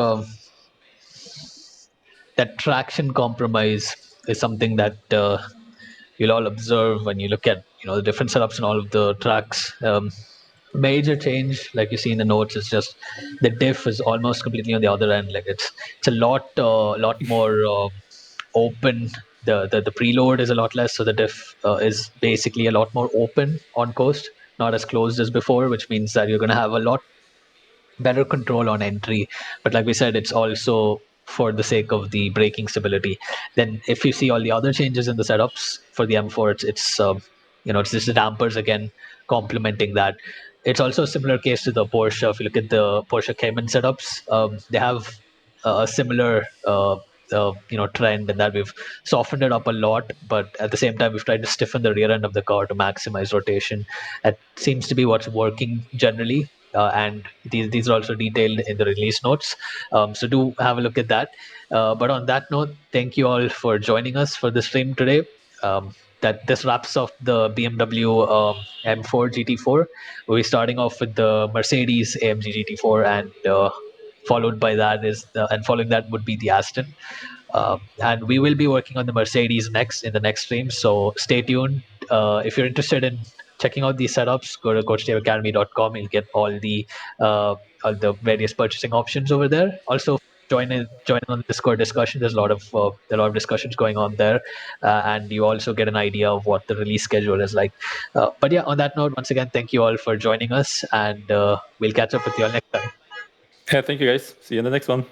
Speaker 1: that traction compromise is something that you'll all observe when you look at the different setups in all of the tracks. Major change, like you see in the notes, is just the diff is almost completely on the other end. Like it's a lot more open. The preload is a lot less, so the diff is basically a lot more open on coast, not as closed as before, which means that you're going to have a lot better control on entry. But like we said, it's also for the sake of the braking stability. Then if you see all the other changes in the setups for the M4, it's just the dampers again complementing that. It's also a similar case to the Porsche. If you look at the Porsche Cayman setups, they have a similar trend in that we've softened it up a lot, but at the same time we've tried to stiffen the rear end of the car to maximize rotation. That seems to be what's working generally, and these are also detailed in the release notes. So do have a look at that. But on that note, thank you all for joining us for the stream today. That this wraps up the BMW M4 GT4. We're starting off with the Mercedes AMG GT4, and followed by that is and following that would be the Aston. And we will be working on the Mercedes next in the next stream. So stay tuned. If you're interested in checking out these setups, go to coachdaveacademy.com. You'll get all the various purchasing options over there. Also, join in on the Discord discussion. There's a lot of discussions going on there, and you also get an idea of what the release schedule is like. But yeah, on that note, once again, thank you all for joining us, and we'll catch up with you all next time.
Speaker 2: Yeah, thank you guys. See you in the next one.